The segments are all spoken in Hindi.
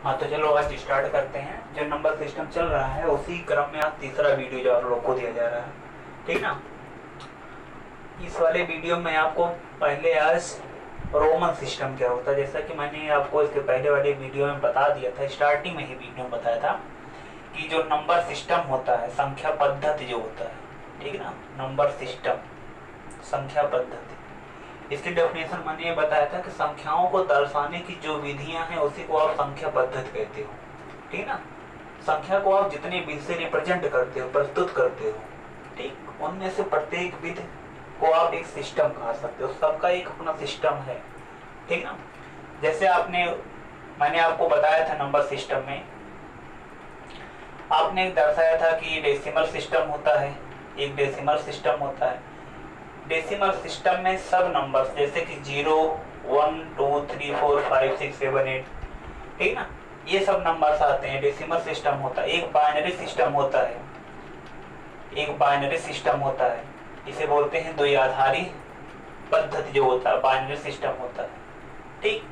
हाँ तो चलो आज स्टार्ट करते हैं। जो नंबर सिस्टम चल रहा है उसी क्रम में आज तीसरा वीडियो जो आप लोग को दिया जा रहा है, ठीक ना। इस वाले वीडियो में आपको पहले आज रोमन सिस्टम क्या होता है, जैसा कि मैंने आपको इसके पहले वाले वीडियो में बता दिया था, स्टार्टिंग में ही वीडियो में बताया था कि जो नंबर सिस्टम होता है, संख्या पद्धति जो होता है, ठीक ना, नंबर सिस्टम संख्या पद्धति, इसकी डेफिनेशन मैंने ये बताया था कि संख्याओं को दर्शाने की जो विधियां हैं उसी को आप संख्या पद्धति कहते हो, ठीक ना। संख्या को आप जितने विधि से रिप्रेजेंट करते हो, प्रस्तुत करते हो, ठीक, उनमें से प्रत्येक विधि को आप एक सिस्टम कहा सकते हो। सबका एक अपना सिस्टम है, ठीक ना। जैसे मैंने आपको बताया था नंबर सिस्टम में, आपने दर्शाया था कि डेसिमल सिस्टम होता है, एक डेसिमल सिस्टम होता है। डेसिमल सिस्टम में सब नंबर्स जैसे कि 0, 1, 2, 3, 4, 5, 6, 7, 8, ठीक ना, ये सब नंबर्स आते हैं, डेसिमल सिस्टम होता है। एक बाइनरी सिस्टम होता है, एक बाइनरी सिस्टम होता है, इसे बोलते हैं द्विआधारी पद्धति जो होता है, बाइनरी सिस्टम होता है, ठीक।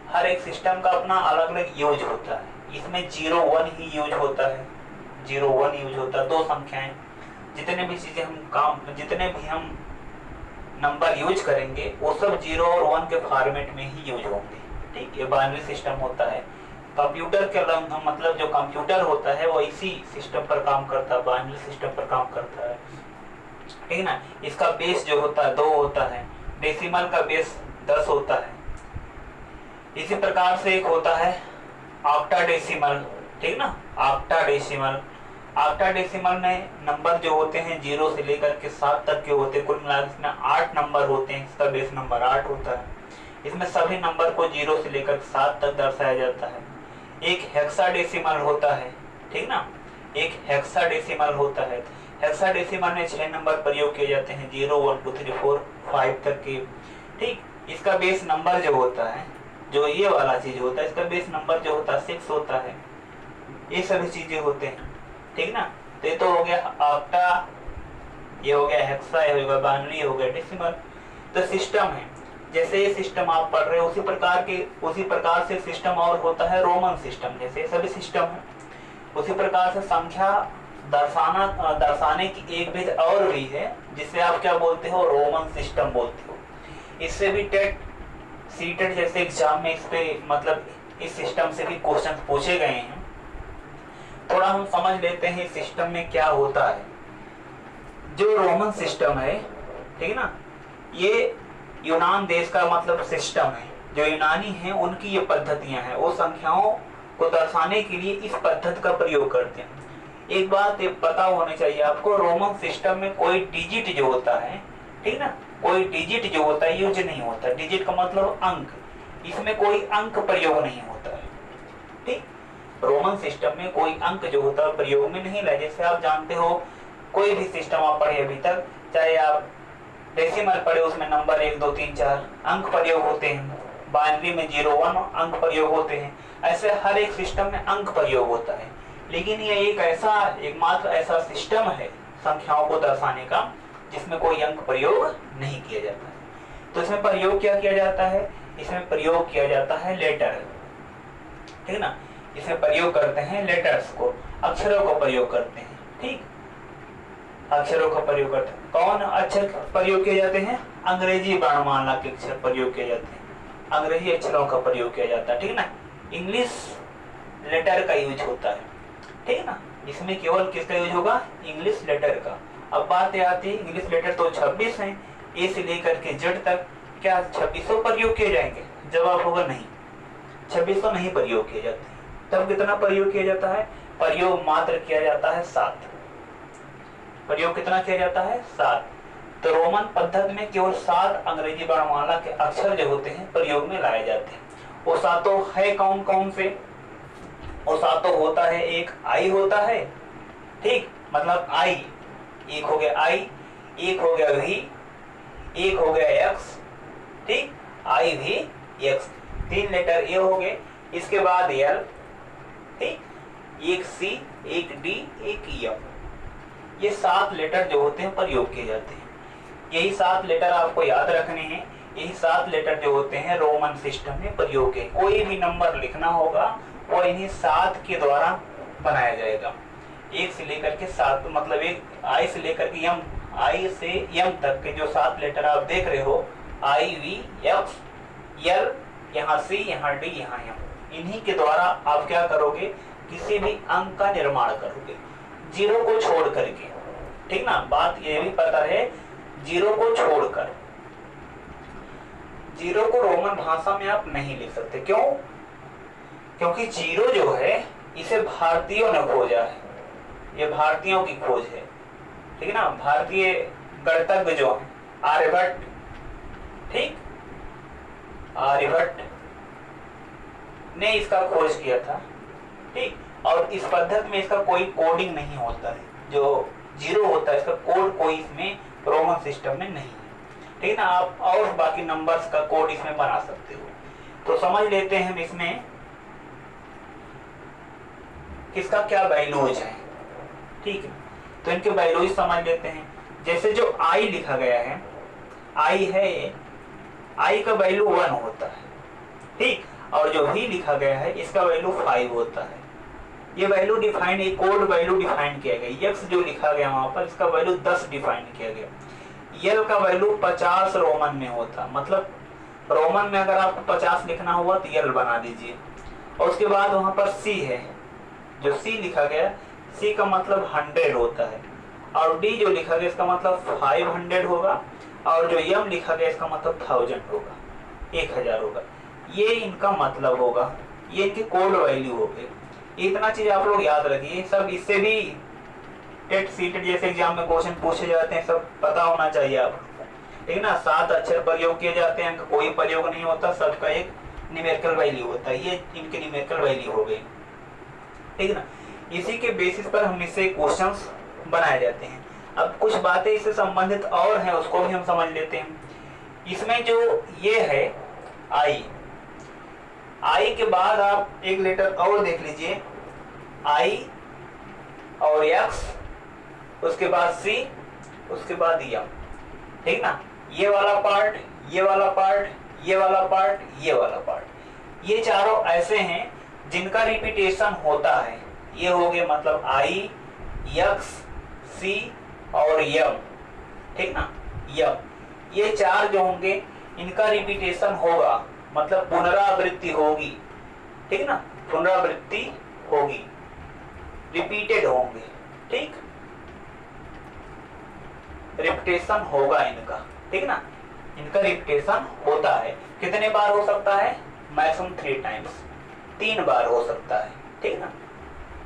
हर एक सिस्टम का अपना अलग अलग यूज होता है। इसमें 0, 1 ही यूज होता है, 0, 1 यूज होता है। दो संख्याएं, जितने भी हम नंबर यूज करेंगे वो सब 0 और 1 के फॉर्मेट में ही यूज होंगे, ठीक। ये बाइनरी सिस्टम होता है। कंप्यूटर के मतलब जो कंप्यूटर होता है वो इसी सिस्टम पर काम करता है, बाइनरी सिस्टम पर काम करता है, ठीक ना। इसका बेस जो होता है 2 होता है, डेसिमल का बेस 10 होता है। इसी प्रकार से एक होता है ऑक्टाडेसिमल, ठीक ना, ऑक्टाडेसिमल। ऑक्टाडेसिमल में नंबर जो होते हैं 0 से लेकर के 7 तक के होते हैं, कुल मिलाकर इसमें 8 नंबर होते हैं, इसका बेस नंबर 8 होता है। इसमें सभी नंबर को 0 से लेकर 7 तक दर्शाया जाता है। एक हेक्साडेसिमल होता है, ठीक ना, एक हेक्साडेसिमल होता है। हेक्साडेसिमल में 6 नंबर प्रयोग किए जाते हैं, 0, 1, 2, 3, 4, 5 तक के, ठीक। इसका बेस नंबर जो होता है, जो ये वाला चीज होता है, इसका बेस नंबर जो होता है 6 होता है। ये सभी चीजें होते हैं, ठीक ना। तो ये तो हो गया ऑक्टा, ये हो गया हेक्सा, ये हो गया बाइनरी, हो गया डेसिमल। तो सिस्टम है, जैसे ये सिस्टम आप पढ़ रहे हो उसी प्रकार से सिस्टम और होता है रोमन सिस्टम। जैसे सभी सिस्टम है उसी प्रकार से संख्या दर्शाने की एक विधि और भी है, जिसे आप क्या बोलते हो, रोमन सिस्टम बोलते हो। इससे भी टेट सीटेट जैसे एग्जाम में इस पे मतलब इस सिस्टम से भी क्वेश्चन पूछे गए हैं। थोड़ा हम समझ लेते हैं इस सिस्टम में क्या होता है। जो रोमन सिस्टम है, ठीक ना, ये यूनान देश का मतलब सिस्टम है। जो यूनानी हैं उनकी ये पद्धतियां हैं, वो संख्याओं को दर्शाने के लिए इस पद्धति का प्रयोग करते हैं। एक बात ये पता होनी चाहिए आपको, रोमन सिस्टम में कोई डिजिट जो होता है, ठीक ना, कोई डिजिट जो होता है यूज नहीं होता। डिजिट का मतलब अंक, इसमें कोई अंक प्रयोग नहीं होता है, ठीक। रोमन सिस्टम में कोई अंक जो होता है प्रयोग में नहीं लाए। जैसे आप जानते हो कोई भी सिस्टम आप पढ़े अभी तक, चाहे आप डेसिमल पढ़े, उसमें नंबर 1, 2, 3, 4 अंक प्रयोग होते हैं। बाइनरी में 0, 1 अंक प्रयोग होते हैं। ऐसे हर एक सिस्टम में अंक प्रयोग होता है। लेकिन ये एकमात्र ऐसा सिस्टम है संख्याओं को दर्शाने का जिसमें कोई अंक प्रयोग नहीं किया जाता है। तो इसमें प्रयोग क्या किया जाता है, इसमें प्रयोग किया जाता है लेटर, ठीक ना। इसमें प्रयोग करते हैं लेटर्स को, अक्षरों को प्रयोग करते हैं, ठीक, अक्षरों का प्रयोग करते हैं। कौन अक्षर प्रयोग किए जाते हैं, अंग्रेजी वर्णमाला के अक्षर प्रयोग किए जाते हैं, अंग्रेजी अक्षरों का प्रयोग किया जाता है, ठीक ना। इंग्लिश लेटर का यूज होता है, ठीक ना। इसमें केवल किसका यूज होगा, इंग्लिश लेटर का। अब बात आती है, इंग्लिश लेटर तो 26 हैं, ए से लेकर के जेड तक, क्या 2600 प्रयोग किए जाएंगे? जवाब होगा नहीं, 2600 नहीं प्रयोग किए जाते। तब कितना प्रयोग किया जाता है, प्रयोग मात्र किया जाता है 7। प्रयोग कितना किया जाता है, 7। तो रोमन पद्धति में केवल 7 अंग्रेजी वर्णमाला के अक्षर जो होते हैं प्रयोग में लाए जाते हैं। वो सातों है कौन कौन से, वो सातों होता है, एक आई होता है, ठीक, मतलब आई, एक हो गया आई, एक हो गया वी, एक हो गया एक्स, ठीक, आई वी एक्स, 3 लेटर ए हो गए। इसके बाद एल, ठीक, एक सी, एक डी, एक एफ। ये 7 लेटर जो होते हैं प्रयोग किए जाते हैं। यही 7 लेटर आपको याद रखने हैं। यही 7 लेटर जो होते हैं रोमन सिस्टम में प्रयोग है। कोई भी नंबर लिखना होगा वो इन्हीं 7 के द्वारा बनाया जाएगा। 1 से लेकर के 7, मतलब एक आई से लेकर के यम, आई से यम तक के जो 7 लेटर आप देख रहे हो, आई, वी, एफ, यल, यहाँ सी, यहाँ डी, यहाँ एम, इन्हीं के द्वारा आप क्या करोगे, किसी भी अंक का निर्माण करोगे, जीरो को छोड़ करके। ठीक ना, बात ये भी पता है, जीरो को छोड़कर। जीरो को रोमन भाषा में आप नहीं लिख सकते, क्यों? क्योंकि जीरो जो है इसे भारतीयों ने खोजा है, ये भारतीयों की खोज है। ठीक है ना, भारतीय गणितज्ञ जो है आर्यभट्ट, ठीक, आर्यभट्ट ने इसका खोज किया था। ठीक, और इस पद्धति में इसका कोई कोडिंग नहीं होता है, जो जीरो होता है इसका कोड कोई इसमें रोमन सिस्टम में नहीं है। ठीक है ना, आप और बाकी नंबर्स का कोड इसमें बना सकते हो। तो समझ लेते हैं हम इसमें किसका क्या वैल्यूज है। ठीक है, तो इनके वैल्यूज समझ लेते हैं। जैसे जो आई लिखा गया है, आई है, आई का वैल्यू 1 होता है। ठीक, और जो भी लिखा गया है इसका वैल्यू 5 होता है। ये वैल्यू डिफाइन, एक कोड वैल्यू डिफाइन किया गया। यक्स जो लिखा गया वहां पर, इसका वैल्यू 10 डिफाइन किया गया। यल का वैल्यू 50 रोमन में होता, मतलब रोमन में अगर आपको 50 लिखना हुआ तो यल बना दीजिए। और उसके बाद वहां पर सी है, जो सी लिखा गया, सी का मतलब 100 होता है। और डी जो लिखा गया इसका मतलब 500 होगा। और जो यम लिखा गया इसका मतलब 1000 होगा, 1000 होगा। ये इनका मतलब होगा, ये इनके कोड वैल्यू हो गए। इतना चीज आप लोग याद रखिए, सब इससे भी टेट सीटेट जैसे एग्जाम में क्वेश्चन पूछे जाते हैं, सब पता होना चाहिए आपको। ठीक है ना, 7 अक्षर प्रयोग किए जाते हैं, कोई प्रयोग नहीं होता, सबका एक न्यूमेरिकल वैल्यू होता है। ये इनके न्यूमेरिकल वैल्यू हो गई। ठीक है ना, इसी के बेसिस पर हम इससे क्वेश्चंस बनाए जाते हैं। अब कुछ बातें इससे संबंधित और हैं, उसको भी हम समझ लेते हैं। इसमें जो ये है आई, आई के बाद आप एक लेटर और देख लीजिए, आई और एक्स, उसके बाद सी, उसके बाद यम। ठीक ना, ये वाला पार्ट, ये वाला पार्ट, ये वाला पार्ट, ये वाला पार्ट, ये चारों ऐसे हैं जिनका रिपीटेशन होता है। ये हो गए मतलब आई, एक्स, सी और यम। ठीक ना, यम, ये 4 जो होंगे इनका रिपीटेशन होगा, मतलब पुनरावृत्ति होगी। ठीक ना, पुनरावृत्ति होगी, रिपीटेड होंगे। ठीक, रिपीटेशन होगा इनका। ठीक ना, इनका रिपीटेशन होता है। कितने बार हो सकता है? मैक्सिमम 3 टाइम्स, 3 बार हो सकता है। ठीक ना,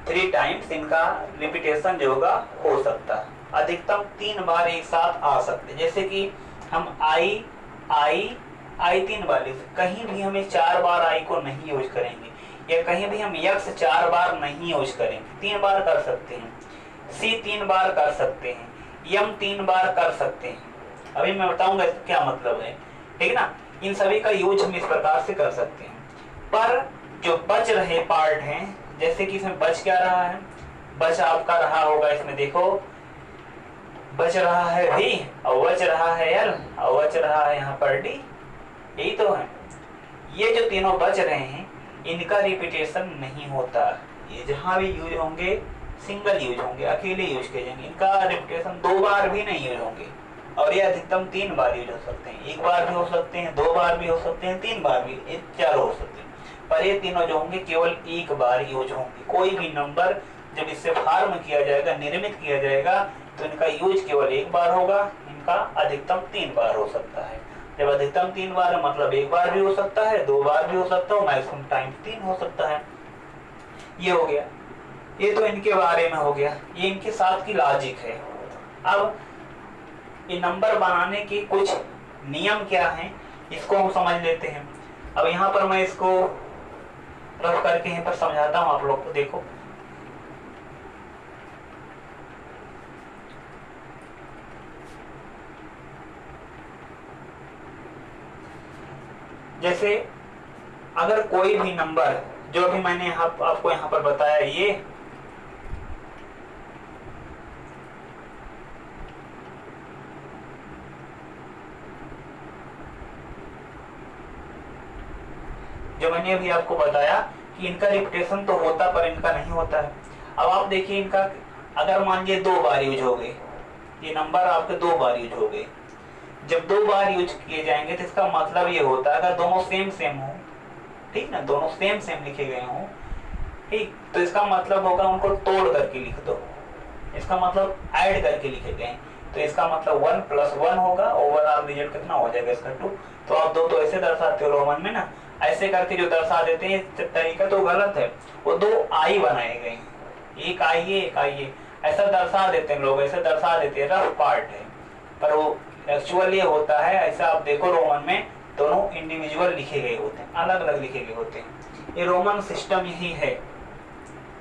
3 टाइम्स इनका रिपीटेशन जो होगा हो सकता है। अधिकतम 3 बार एक साथ आ सकते हैं। जैसे कि हम आई, आई, आई 3 बार लिख, कहीं भी हमें 4 बार आई को नहीं यूज करेंगे, या कहीं भी हम यक्स 4 बार नहीं यूज करेंगे, 3 बार कर सकते हैं। सी 3 बार कर सकते हैं, यम 3 बार कर सकते हैं। अभी मैं बताऊंगा इसका क्या मतलब है। ठीक है ना, इन सभी का यूज हम इस प्रकार से कर सकते हैं। पर जो बच रहे पार्ट हैं, जैसे कि इसमें बच क्या रहा है, बच आपका रहा होगा, इसमें देखो बच रहा है भी, और बच रहा है एल, और बच रहा है यहाँ पर डी, यही तो है। ये जो तीनों बच रहे हैं इनका रिपीटेशन नहीं होता। ये जहां भी यूज होंगे सिंगल यूज होंगे, अकेले यूज किए जाएंगे। इनका रिपीटेशन 2 बार भी नहीं यूज होंगे, और ये अधिकतम 3 बार यूज हो सकते हैं। 1 बार भी हो सकते हैं, 2 बार भी हो सकते हैं, 3 बार भी, 4 हो सकते हैं। पर ये तीनों जो होंगे केवल 1 बार यूज होंगे। कोई भी नंबर जब इससे फॉर्म किया जाएगा, निर्मित किया जाएगा, तो इनका यूज केवल 1 बार होगा। इनका अधिकतम 3 बार हो सकता है। जब अधिकतम 3 बार है मतलब 1 बार भी हो सकता है, 2 बार भी हो सकता है, मैक्सिमम टाइम 3 हो सकता है। ये हो गया, ये तो इनके बारे में हो गया, ये इनके साथ की लॉजिक है। अब ये नंबर बनाने के कुछ नियम क्या हैं, इसको हम समझ लेते हैं। अब यहाँ पर मैं इसको रफ करके यहीं पर समझाता हूँ आप लोग को। देखो, जैसे अगर कोई भी नंबर, जो अभी मैंने आपको यहाँ पर बताया, ये जो मैंने अभी आपको बताया कि इनका रिपीटेशन तो होता पर इनका नहीं होता है। अब आप देखिए इनका अगर मान लीजिए 2 बार यूज हो गए, ये नंबर आपके 2 बार यूज हो गए, जब 2 बार यूज किए जाएंगे तो इसका मतलब ये होता है अगर दोनों सेम सेम हो, ठीक ना, दोनों सेम सेम लिखे गए हों, ठीक, तो इसका मतलब होगा उनको तोड़ करके लिख दो, इसका मतलब ऐड करके लिखे गए, तो इसका मतलब 1 + 1 होगा, ओवरऑल रिजल्ट कितना हो जाएगा इसका 2। तो आप दो तो ऐसे दर्शाते हो रोमन में ना, ऐसे करके जो दर्शा देते हैं तरीका तो गलत है, वो 2 आई बनाए गए, एक आई है एक आई है, ऐसा दर्शा देते हैं लोग, ऐसे दर्शा देते हैं, रफ पार्ट है, पर वो एक्चुअली होता है ऐसा। आप देखो रोमन में दोनों इंडिविजुअल लिखे गए होते हैं, अलग अलग लिखे गए होते हैं, ये रोमन सिस्टम यही है,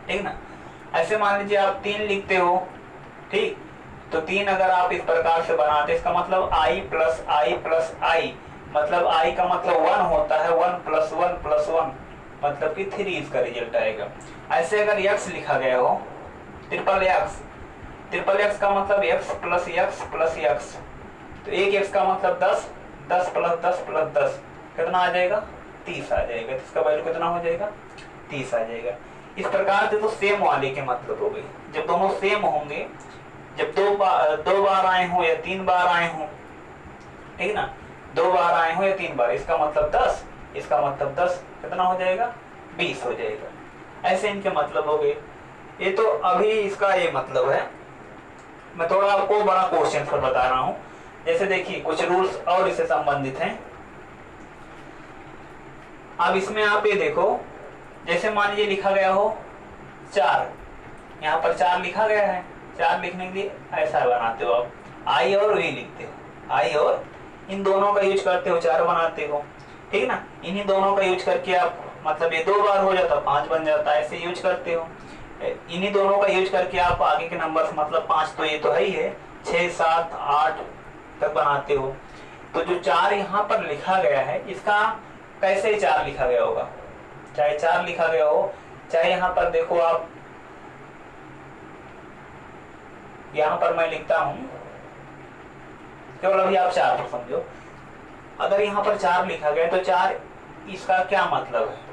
ठीक ना। ऐसे मान लीजिए आप 3 लिखते हो, ठीक, तो 3 अगर आप इस प्रकार से बनाते, इसका मतलब i + i + i, मतलब i का मतलब 1 होता है, 1 + 1 + 1 मतलब कि 3 इसका रिजल्ट आएगा। ऐसे अगर x लिखा गया हो, ट्रिपल x का मतलब x + x + x, तो 1x का मतलब 10, 10 + 10 + 10 कितना आ जाएगा, 30 आ जाएगा, तो इसका वैल्यू कितना हो जाएगा, 30 आ जाएगा। इस प्रकार से तो सेम वाले के मतलब हो गए, जब दोनों सेम होंगे, जब 2 बार आए हो या 3 बार आए हो, ठीक ना, 2 बार आए हो या 3 बार, इसका मतलब 10, इसका मतलब 10 कितना हो जाएगा, 20 हो जाएगा। ऐसे इनके मतलब हो गए। ये तो अभी इसका ये मतलब है, मैं थोड़ा आपको बड़ा क्वेश्चन पर बता रहा हूं। जैसे देखिए कुछ रूल्स और इससे संबंधित हैं। अब इसमें आप ये देखो, जैसे मान लीजिए लिखा गया हो 4, यहाँ पर 4 लिखा गया है, 4 लिखने के लिए ऐसा बनाते हो आप, आई और वी लिखते हो, आई और इन दोनों का यूज करते हो, 4 बनाते हो, ठीक ना। इन्हीं दोनों का यूज करके आप मतलब ये 2 बार हो जाता, 5 बन जाता है, ऐसे यूज करते हो। इन्हीं दोनों का यूज करके आप आगे के नंबर मतलब 5 तो ये तो है ही है, 6, 7, 8 तक बनाते हो। तो जो 4 यहाँ पर लिखा गया है, इसका कैसे 4 लिखा गया होगा, चाहे 4 लिखा गया हो, चाहे यहाँ पर देखो आप, यहाँ पर मैं लिखता हूं, केवल अभी आप 4 को समझो। अगर यहाँ पर 4 लिखा गया तो 4 इसका क्या मतलब है,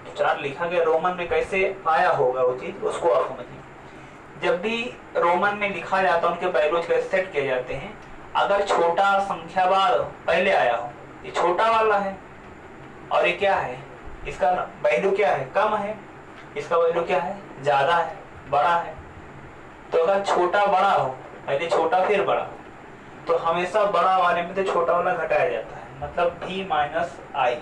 तो 4 लिखा गया रोमन में कैसे आया होगा वो चीज, उसको आप समझिए। जब भी रोमन में लिखा जाता है उनके वैल्यूज कैसे सेट किए जाते हैं, अगर छोटा संख्यावार पहले आया हो, ये छोटा वाला है और ये क्या है, इसका वैल्यू क्या है, कम है, इसका वैल्यू क्या है, ज्यादा है, बड़ा है। तो अगर छोटा बड़ा हो, पहले छोटा फिर बड़ा, तो हमेशा बड़ा वाले में तो छोटा वाला घटाया जाता है, मतलब v - i,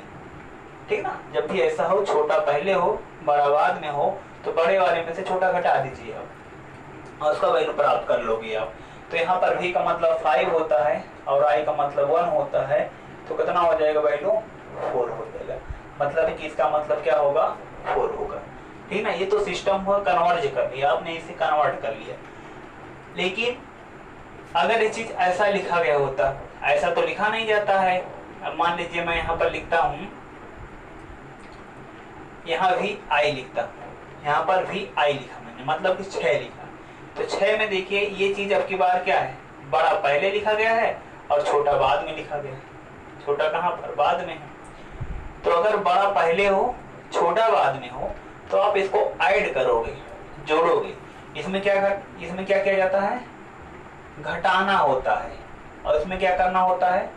ठीक ना। जब भी ऐसा हो, छोटा पहले हो बड़ा बाद में हो, तो बड़े वाले में से छोटा घटा दीजिए आप और उसका वैल्यू प्राप्त कर लोगे आप। तो यहाँ पर v का मतलब 5 होता है और i का मतलब 1 होता है, तो कितना हो जाएगा वैल्यू, 4 हो जाएगा, मतलब कि इसका मतलब क्या होगा, 4 होगा, ठीक ना। ये तो सिस्टम हुआ, कन्वर्ज कर लिया आपने, इसे कन्वर्ट कर लिया। लेकिन अगर ये चीज ऐसा लिखा गया होता, ऐसा तो लिखा नहीं जाता है। अब मान लीजिए मैं यहाँ पर लिखता हूँ, यहाँ भी आई लिखता, यहाँ पर भी आई लिखा मैंने, मतलब कि 6 लिखा, तो 6 में देखिए ये चीज अब की बार क्या है, बड़ा पहले लिखा गया है और छोटा बाद में लिखा गया है। छोटा कहाँ पर, बाद में है। तो अगर बड़ा पहले हो छोटा बाद में हो, तो आप इसको ऐड करोगे, जोड़ोगे। इसमें क्या किया जाता है, घटाना होता है, और इसमें क्या करना होता है,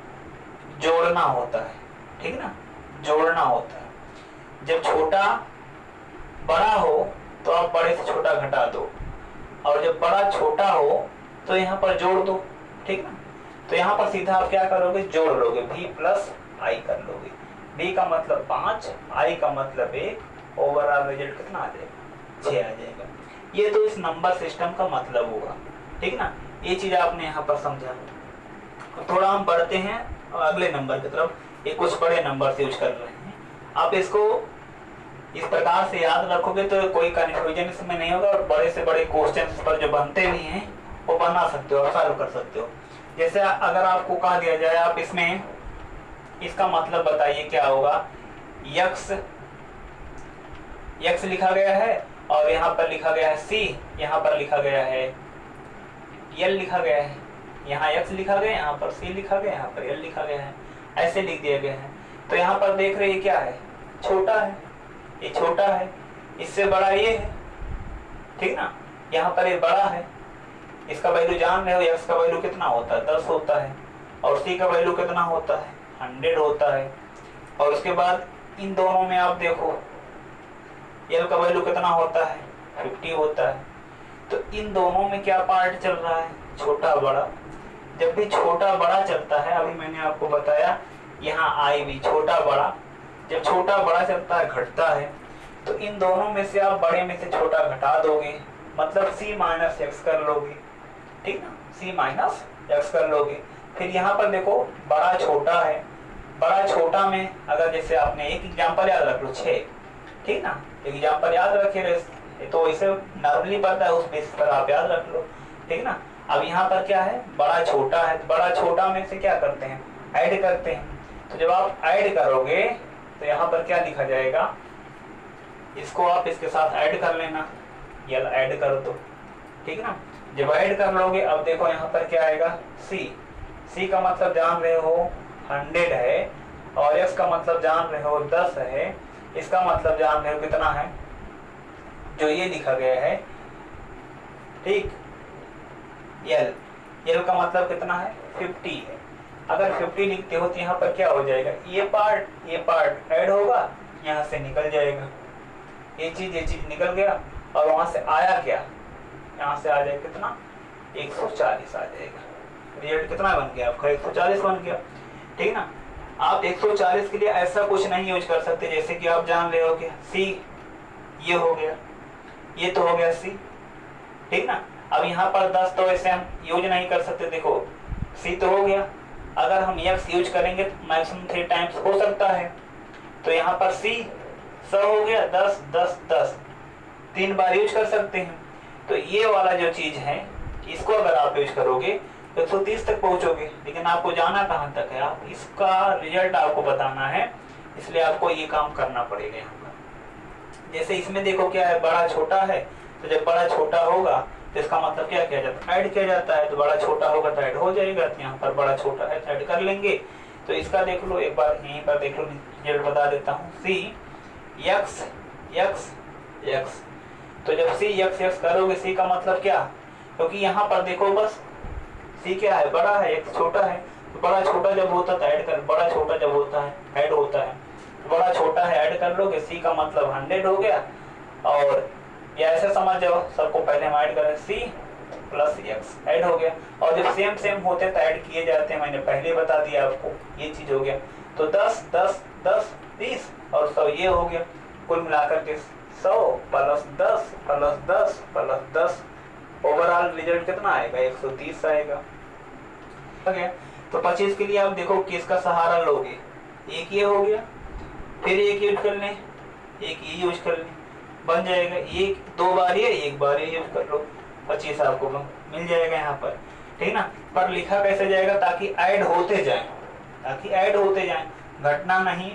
जोड़ना होता है, ठीक ना, जोड़ना होता है। जब छोटा बड़ा हो तो आप बड़े से छोटा घटा दो, और जब बड़ा छोटा हो तो यहाँ पर जोड़ दो, ठीक ना। तो यहाँ पर सीधा आप क्या करोगे, जोड़ लोगे, v + i कर लोगे। v का मतलब 5, i का मतलब 1, ओवरऑल रिजल्ट कितना आ जाएगा, 6 आ जाएगा। ये तो इस नंबर सिस्टम का मतलब होगा, ठीक ना। ये चीज आपने यहाँ पर समझा। थोड़ा हम बढ़ते हैं अगले नंबर की तरफ। ये कुछ बड़े नंबर से यूज कर रहे हैं, आप इसको इस प्रकार से याद रखोगे तो कोई कंफ्यूजन इसमें नहीं होगा, और बड़े से बड़े क्वेश्चन पर जो बनते भी हैं वो बना सकते हो और सॉल्व कर सकते हो। जैसे अगर आपको कहा दिया जाए, आप इसमें इसका मतलब बताइए क्या होगा, x लिखा गया है और यहाँ पर लिखा गया है c, यहाँ पर लिखा गया है l लिखा गया है, यहाँ x लिखा गया, यहाँ पर c लिखा गया, यहाँ पर l लिखा गया है, ऐसे लिख दिया गया है। तो यहाँ पर देख रहे हैं क्या है, छोटा है, ये छोटा है, इससे बड़ा ये है, ठीक ना। यहाँ पर ये बड़ा है, इसका वैल्यू जान रहे हो, x का वैल्यू कितना होता है 10 होता है, और c का वैल्यू कितना होता है 100 होता है। और उसके बाद इन दोनों में आप देखो l का वैल्यू कितना होता है 50 होता है। तो इन दोनों में क्या पार्ट चल रहा है, छोटा बड़ा। जब भी छोटा बड़ा चलता है, अभी मैंने आपको बताया यहाँ आई भी छोटा बड़ा, जब छोटा बड़ा चलता है घटता है, तो इन दोनों में से आप बड़े में से छोटा घटा दोगे, मतलब c माइनस एक्स कर लोगे, ठीक ना, c माइनस एक्स कर लोगे। फिर यहाँ पर देखो बड़ा छोटा है, बड़ा छोटा में अगर जैसे आपने एक एग्जाम्पल याद रख लो 6, ठीक ना, एग्जाम्पल याद रखे तो इसे नॉर्मली पता है, उस बेस पर आप याद रख लो, ठीक ना। अब यहाँ पर क्या है, बड़ा छोटा है, बड़ा छोटा में से क्या करते हैं, ऐड करते हैं। तो जब आप ऐड करोगे तो यहाँ पर क्या लिखा जाएगा, इसको आप इसके साथ ऐड कर लेना, यल ऐड कर दो, ठीक ना। जब ऐड कर लोगे, अब देखो यहाँ पर क्या आएगा c का मतलब जान रहे हो 100 है, और x का मतलब जान रहे हो 10 है, इसका मतलब जान रहे हो कितना है, जो ये लिखा गया है, ठीक। यल का मतलब कितना है 50 है। अगर 50 लिखते हो तो यहाँ पर क्या हो जाएगा, ये पार्ट ऐड होगा, यहाँ से निकल जाएगा, ये चीज निकल गया, और वहां से आया क्या, यहाँ से आ जाएगा कितना 140 आ जाएगा। रिजल्ट कितना बन गया आपका 140 बन गया, ठीक ना। आप 140 के लिए ऐसा कुछ नहीं यूज कर सकते, जैसे कि आप जान रहे हो कि c ये हो गया, ये तो हो गया c, ठीक ना। अब यहाँ पर 10 तो ऐसे हम यूज नहीं कर सकते, देखो c तो हो गया, अगर हम x यूज करेंगे तो मैक्सिमम 3 टाइम्स हो सकता है, तो यहाँ पर c 100 हो गया, 10 10 10 3 बार यूज कर सकते हैं। तो ये वाला जो चीज है, इसको अगर आप यूज करोगे तो 130 तक पहुंचोगे, लेकिन आपको जाना कहाँ तक है, आप इसका रिजल्ट आपको बताना है, इसलिए आपको ये काम करना पड़ेगा यहाँ पर। जैसे इसमें देखो क्या है, बड़ा छोटा है, तो जब बड़ा छोटा होगा तो इसका मतलब क्या किया जाता है, ऐड किया जाता है, तो बड़ा छोटा होगा तो ऐड हो जाएगा, तो यहाँ पर बड़ा छोटा है तो ऐड कर लेंगे। तो इसका देख लो एक बार, यहीं पर देख लो, रिजल्ट बता देता हूँ, c x x x। तो जब c x x करोगे, c का मतलब क्या, क्योंकि यहाँ पर देखो बस c क्या है, बड़ा है, x छोटा है, तो बड़ा छोटा जब होता है तो ऐड कर, बड़ा छोटा जब होता है ऐड होता है, तो बड़ा छोटा है ऐड कर लोगे, c का मतलब 100 हो गया। और या ऐसे समझ जाओ, सबको पहले हम ऐड करें, c प्लस x ऐड हो गया, और जब सेम होते तो ऐड किए जाते हैं, मैंने पहले बता दिया आपको, ये चीज हो गया। तो 10 10 10 30 और 100 ये हो गया, कुल मिलाकर के 100 plus 10 plus 10 plus 10, overall result कितना आएगा 130 आएगा। तो 25 के लिए आप देखो किसका सहारा लोगे, एक ये हो गया, फिर एक यूज कर लें, एक ये यूज कर लें, बन जाएगा, एक 2 बार ये 1 बार ये यूज कर लो, 25 आपको मिल जाएगा यहाँ पर, ठीक ना। पर लिखा कैसे जाएगा, ताकि ऐड होते जाए, ताकि ऐड होते जाए, घटना नहीं।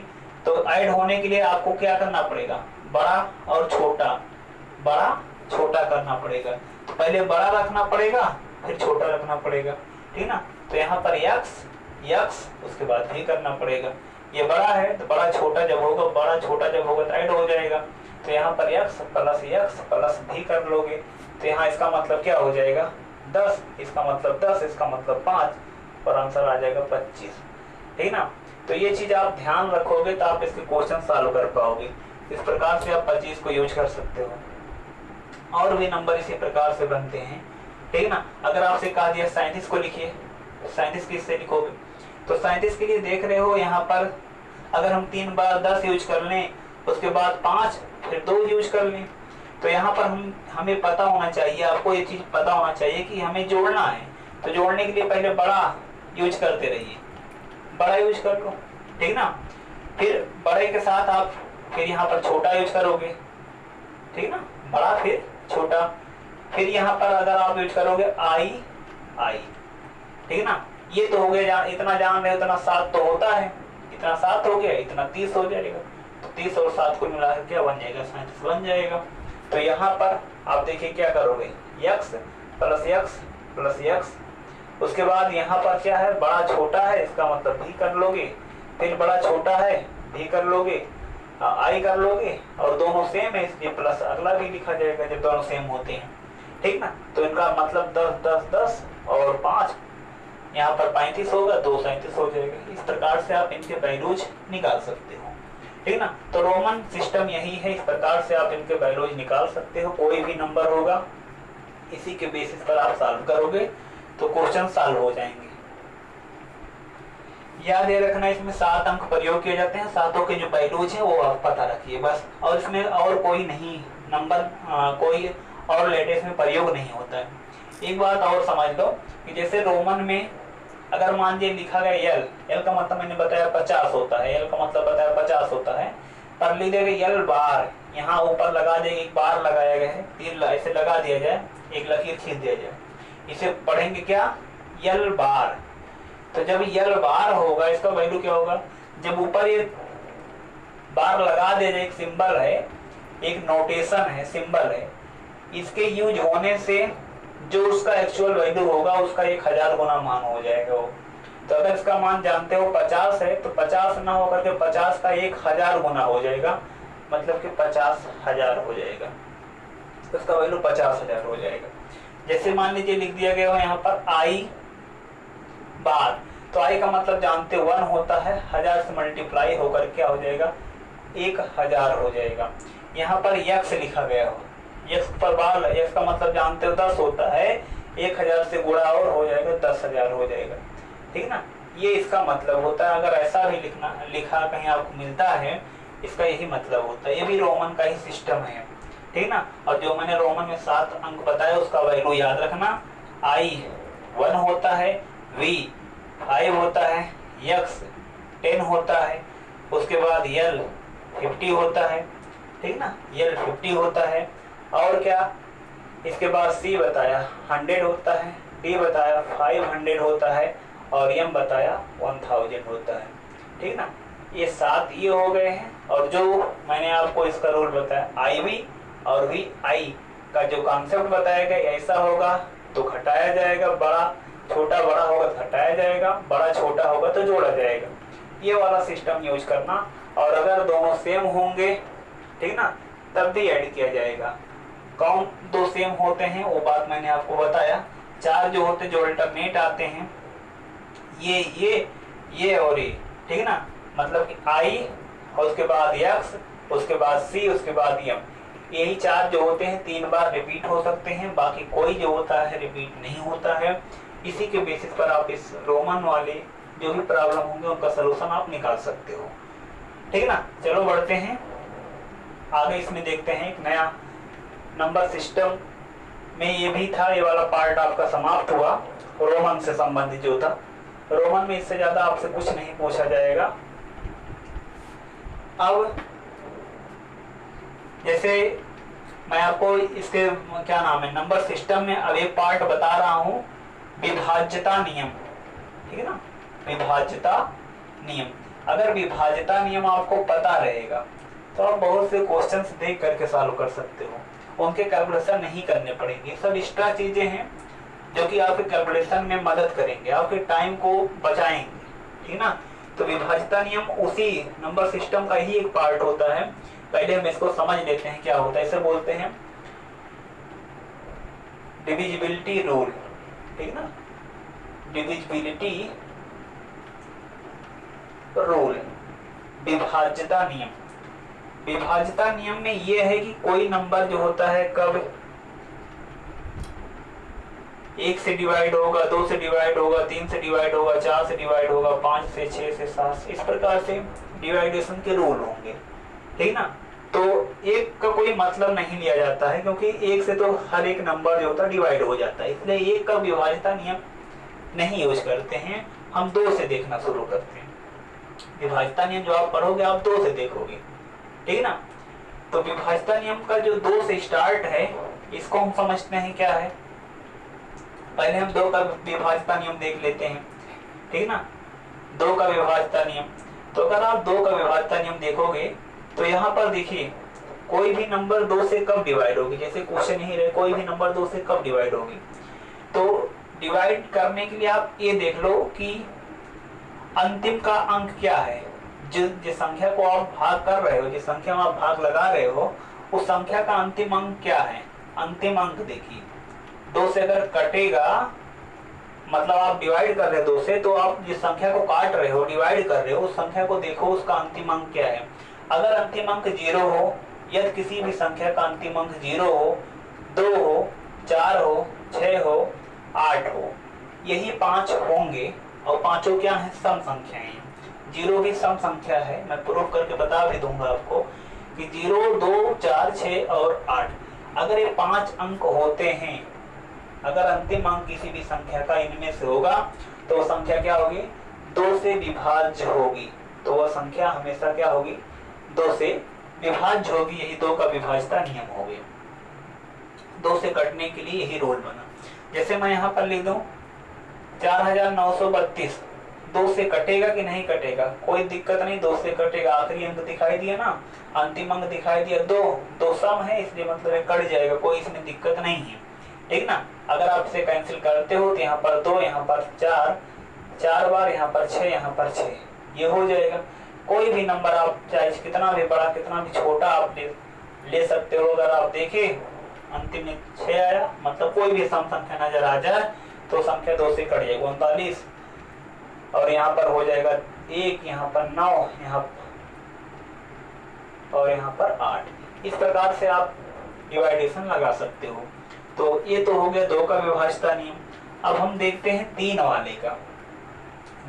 तो ऐड होने के लिए आपको क्या करना पड़ेगा, बड़ा और छोटा, बड़ा छोटा करना पड़ेगा। तो पहले बड़ा रखना पड़ेगा, फिर छोटा रखना पड़ेगा, ठीक ना। तो यहाँ पर x उसके बाद भी करना पड़ेगा, ये बड़ा है तो बड़ा छोटा जब होगा, बड़ा छोटा जब होगा तो ऐड हो जाएगा। तो यहाँ पर x प्लस भी कर लोगे, तो यहाँ इसका मतलब क्या हो जाएगा 10, इसका मतलब 10, इसका मतलब 5, और आंसर आ जाएगा 25, ठीक ना। तो ये चीज आप ध्यान रखोगे तो आप इसके क्वेश्चन सॉल्व कर पाओगे। इस प्रकार से आप 25 को यूज कर सकते हो। और भी नंबर इसी प्रकार से बनते हैं, ठीक ना। अगर आपसे कहा दिया 37 को लिखिए, 37 किससे लिखोगे, तो 37 के लिए देख रहे हो यहाँ पर अगर हम 3 बार 10 यूज कर लें, उसके बाद 5 फिर 2 यूज कर लें, तो यहाँ पर हमें पता होना चाहिए, आपको ये चीज पता होना चाहिए कि हमें जोड़ना है। तो जोड़ने के लिए पहले बड़ा यूज करते रहिए, बड़ा यूज कर लो, ठीक ना। फिर बड़े के साथ आप फिर यहाँ पर छोटा यूज करोगे, ठीक ना, बड़ा फिर छोटा। फिर यहाँ पर अगर आप यूज करोगे आई, ठीक ना। ये तो हो गया, इतना जान रहे हो, इतना 7 तो होता है, इतना 7 हो गया, इतना 30 हो जाएगा, तो 30 और 7 को मिलाकर क्या बन जाएगा 37 बन जाएगा। तो यहाँ पर आप देखिए क्या करोगे, x प्लस x, उसके बाद यहाँ पर क्या है, बड़ा छोटा है, इसका मतलब भी कर लोगे, फिर बड़ा छोटा है भी कर लोगे, आई कर लोगे और दोनों सेम है इसलिए प्लस अगला भी लिखा जाएगा जब दोनों सेम होते हैं, ठीक ना। तो इनका मतलब 10 10 10 और 5 यहाँ पर 35 होगा, 2 37 हो जाएगा। इस प्रकार से आप इनके वैल्यूज निकाल सकते हो, ठीक ना। तो रोमन सिस्टम यही है, इस प्रकार से आप इनके वैल्यूज निकाल सकते हो। कोई भी नंबर होगा इसी के बेसिस पर आप सॉल्व करोगे तो क्वेश्चन सॉल्व हो जाएंगे। याद ये रखना इसमें 7 अंक प्रयोग किए जाते हैं, 7 के जो वैल्यूज है वो आप पता रखिए बस। और इसमें और कोई नहीं नंबर कोई और लेटेस्ट में प्रयोग नहीं होता है। एक बात और समझ लो कि जैसे रोमन में अगर मान लीजिए लिखा गया एल का मतलब मैंने बताया 50 होता है, एल का मतलब बताया 50 होता है, पर लिखेगा एल बार, यहाँ ऊपर लगा देंगे, एक बार लगाया गया है, तीर ऐसे लगा दिया जाए, एक लकीर खींच दिया जाए, इसे पढ़ेंगे क्या एल बार। तो जब एल बार होगा इसका वैल्यू क्या होगा, जब ऊपर ये बार लगा दिया जाए, एक सिंबल है, एक नोटेशन है, सिंबल है, इसके यूज होने से जो उसका एक्चुअल वैल्यू होगा उसका 1000 गुना मान हो जाएगा वो। तो अगर इसका मान जानते हो 50 है तो 50 ना होकर के 50 का 1000 गुना हो जाएगा, मतलब कि 50,000 हो जाएगा, तो इसका वैल्यू 50,000 हो जाएगा। जैसे मान लीजिए लिख दिया गया हो यहाँ पर आई बार, तो आई का मतलब जानते 1 होता है, 1000 से मल्टीप्लाई होकर क्या हो जाएगा 1000 हो जाएगा। यहाँ पर यक्स लिखा गया हो, यक्स पर बार, यक्स का मतलब जानते हो 10 होता है, 1000 से गुणा और हो जाएगा 10,000 हो जाएगा, ठीक ना। ये इसका मतलब होता है। अगर ऐसा भी लिखा कहीं आपको मिलता है, इसका यही मतलब होता है। ये भी रोमन का ही सिस्टम है, ठीक ना। और जो मैंने रोमन में 7 अंक बताया उसका वैल्यू याद रखना, आई 1 होता है, वी 5 होता है, यक्स 10 होता है, उसके बाद यल 50 होता है, ठीक ना, यल 50 होता है, और क्या इसके बाद सी बताया 100 होता है, डी बताया 500 होता है, और एम बताया 1000 होता है, ठीक ना। ये 7 ये हो गए हैं। और जो मैंने आपको इसका रूल बताया आई वी और वी आई का जो कॉन्सेप्ट बताया गया, ऐसा होगा तो घटाया जाएगा, बड़ा छोटा बड़ा होगा तो घटाया जाएगा, बड़ा छोटा होगा तो जोड़ा जाएगा, ये वाला सिस्टम यूज करना। और अगर दोनों सेम होंगे, ठीक ना, तब भी ऐड किया जाएगा। कौन दो सेम होते हैं वो बात मैंने आपको बताया। 4 जो होते जो अल्टरनेट आते हैं, ये और ये, ठीक है ना, मतलब कि आई और उसके बाद एक्स, उसके बाद सी, उसके बाद एम, यही 4 जो होते हैं 3 बार रिपीट हो सकते हैं, बाकी कोई जो होता है रिपीट नहीं होता है। इसी के बेसिस पर आप इस रोमन वाले जो भी प्रॉब्लम होंगे उनका सलूशन आप निकाल सकते हो, ठीक है ना। चलो बढ़ते हैं आगे, इसमें देखते हैं एक नया नंबर सिस्टम में ये भी था, ये वाला पार्ट आपका समाप्त हुआ रोमन से संबंधित जो था। रोमन में इससे ज्यादा आपसे कुछ नहीं पूछा जाएगा। अब जैसे मैं आपको इसके क्या नाम है नंबर सिस्टम में अब एक पार्ट बता रहा हूं, विभाज्यता नियम, ठीक है ना, विभाज्यता नियम। अगर विभाज्यता नियम आपको पता रहेगा तो आप बहुत से क्वेश्चंस देख करके सॉल्व कर सकते हो, उनके कैलकुलेशन नहीं करने पड़ेंगे। सब एक्स्ट्रा चीजें हैं जो कि आपके कैलकुलेशन में मदद करेंगे, आपके टाइम को बचाएंगे, ठीक ना। तो विभाज्यता नियम उसी नंबर सिस्टम का ही एक पार्ट होता है। पहले हम इसको समझ लेते हैं क्या होता है। इसे बोलते हैं डिविजिबिलिटी रूल, ठीक ना, डिविजिबिलिटी रूल, विभाज्यता नियम। विभाज्यता नियम में यह है कि कोई नंबर जो होता है कब 1 से डिवाइड होगा, 2 से डिवाइड होगा, 3 से डिवाइड होगा, 4 से डिवाइड होगा, 5 से, 6 से, 7 से, इस प्रकार से डिवाइडेशन के रूल होंगे, ठीक ना। तो एक का कोई मतलब नहीं लिया जाता है, क्योंकि एक से तो हर एक नंबर जो होता है डिवाइड हो जाता है, इसलिए एक का विभाज्यता नियम नहीं यूज करते हैं, हम 2 से देखना शुरू करते हैं। विभाज्यता नियम जो आप पढ़ोगे आप 2 से देखोगे, ठीक है ना। तो विभाज्यता नियम का जो 2 से स्टार्ट है, इसको हम समझते हैं क्या है। पहले हम 2 का विभाज्यता नियम देख लेते हैं, ठीक है ना। 2 का विभाज्यता नियम, तो अगर आप 2 का विभाज्यता नियम देखोगे तो यहाँ पर देखिए कोई भी नंबर 2 से कब डिवाइड होगी, जैसे क्वेश्चन यही रहे, कोई भी नंबर 2 से कब डिवाइड होगी। तो डिवाइड करने के लिए आप ये देख लो कि अंतिम का अंक क्या है, जिस संख्या को आप भाग कर रहे हो, जिस संख्या में आप भाग लगा रहे हो, उस संख्या का अंतिम अंक क्या है। अंतिम अंक देखिए 2 से अगर कटेगा, मतलब आप डिवाइड कर रहे हो 2 से, तो आप जिस संख्या को काट रहे हो, डिवाइड कर रहे हो, उस संख्या को देखो उसका अंतिम अंक क्या है। अगर अंतिम अंक 0 हो, यदि किसी भी संख्या का अंतिम अंक 0 हो, 2 हो, 4 हो, 6 हो, 8 हो, यही 5 होंगे। और पांचों क्या है, सम संख्याएं हैं। 0 भी सम संख्या है, मैं प्रूफ करके बता भी दूंगा आपको कि 0, 2, 4, 6 और 8, अगर ये 5 अंक होते हैं, अगर अंतिम अंक किसी भी संख्या का इनमें से होगा, तो वो संख्या क्या होगी, 2 से विभाज्य होगी। तो वह संख्या हमेशा क्या होगी, 2 से विभाज्य होगी। यही 2 का विभाज्यता नियम हो गया। 2 से कटने के लिए यही रूल बना। जैसे मैं यहाँ पर लिख दूं 4932, 2 से कटेगा कि नहीं कटेगा, कोई दिक्कत नहीं, 2 से कटेगा। आखिरी अंक दिखाई दिया ना, अंतिम अंक दिखाई दिया 2, 2 सम है, इसलिए मतलब कट जाएगा, कोई इसमें दिक्कत नहीं है, ठीक ना। अगर आप इसे कैंसिल करते हो तो यहाँ पर 2, यहाँ पर 4, 4 बार, यहाँ पर 6, यहाँ पर 6, ये हो जाएगा। कोई भी नंबर आप चाहे कितना भी बड़ा कितना भी छोटा आप ले सकते हो। अगर आप देखें अंतिम में 6 आया, मतलब कोई भी सम संख्या नजर आ जाए तो संख्या 2 से कट जाएगा। 39 और यहाँ पर हो जाएगा 1, यहाँ पर 9, यहाँ और यहाँ पर 8। इस प्रकार से आप डिवाइडेशन लगा सकते हो। तो ये तो हो गया 2 का विभाज्यता नियम। अब हम देखते हैं 3 वाले का।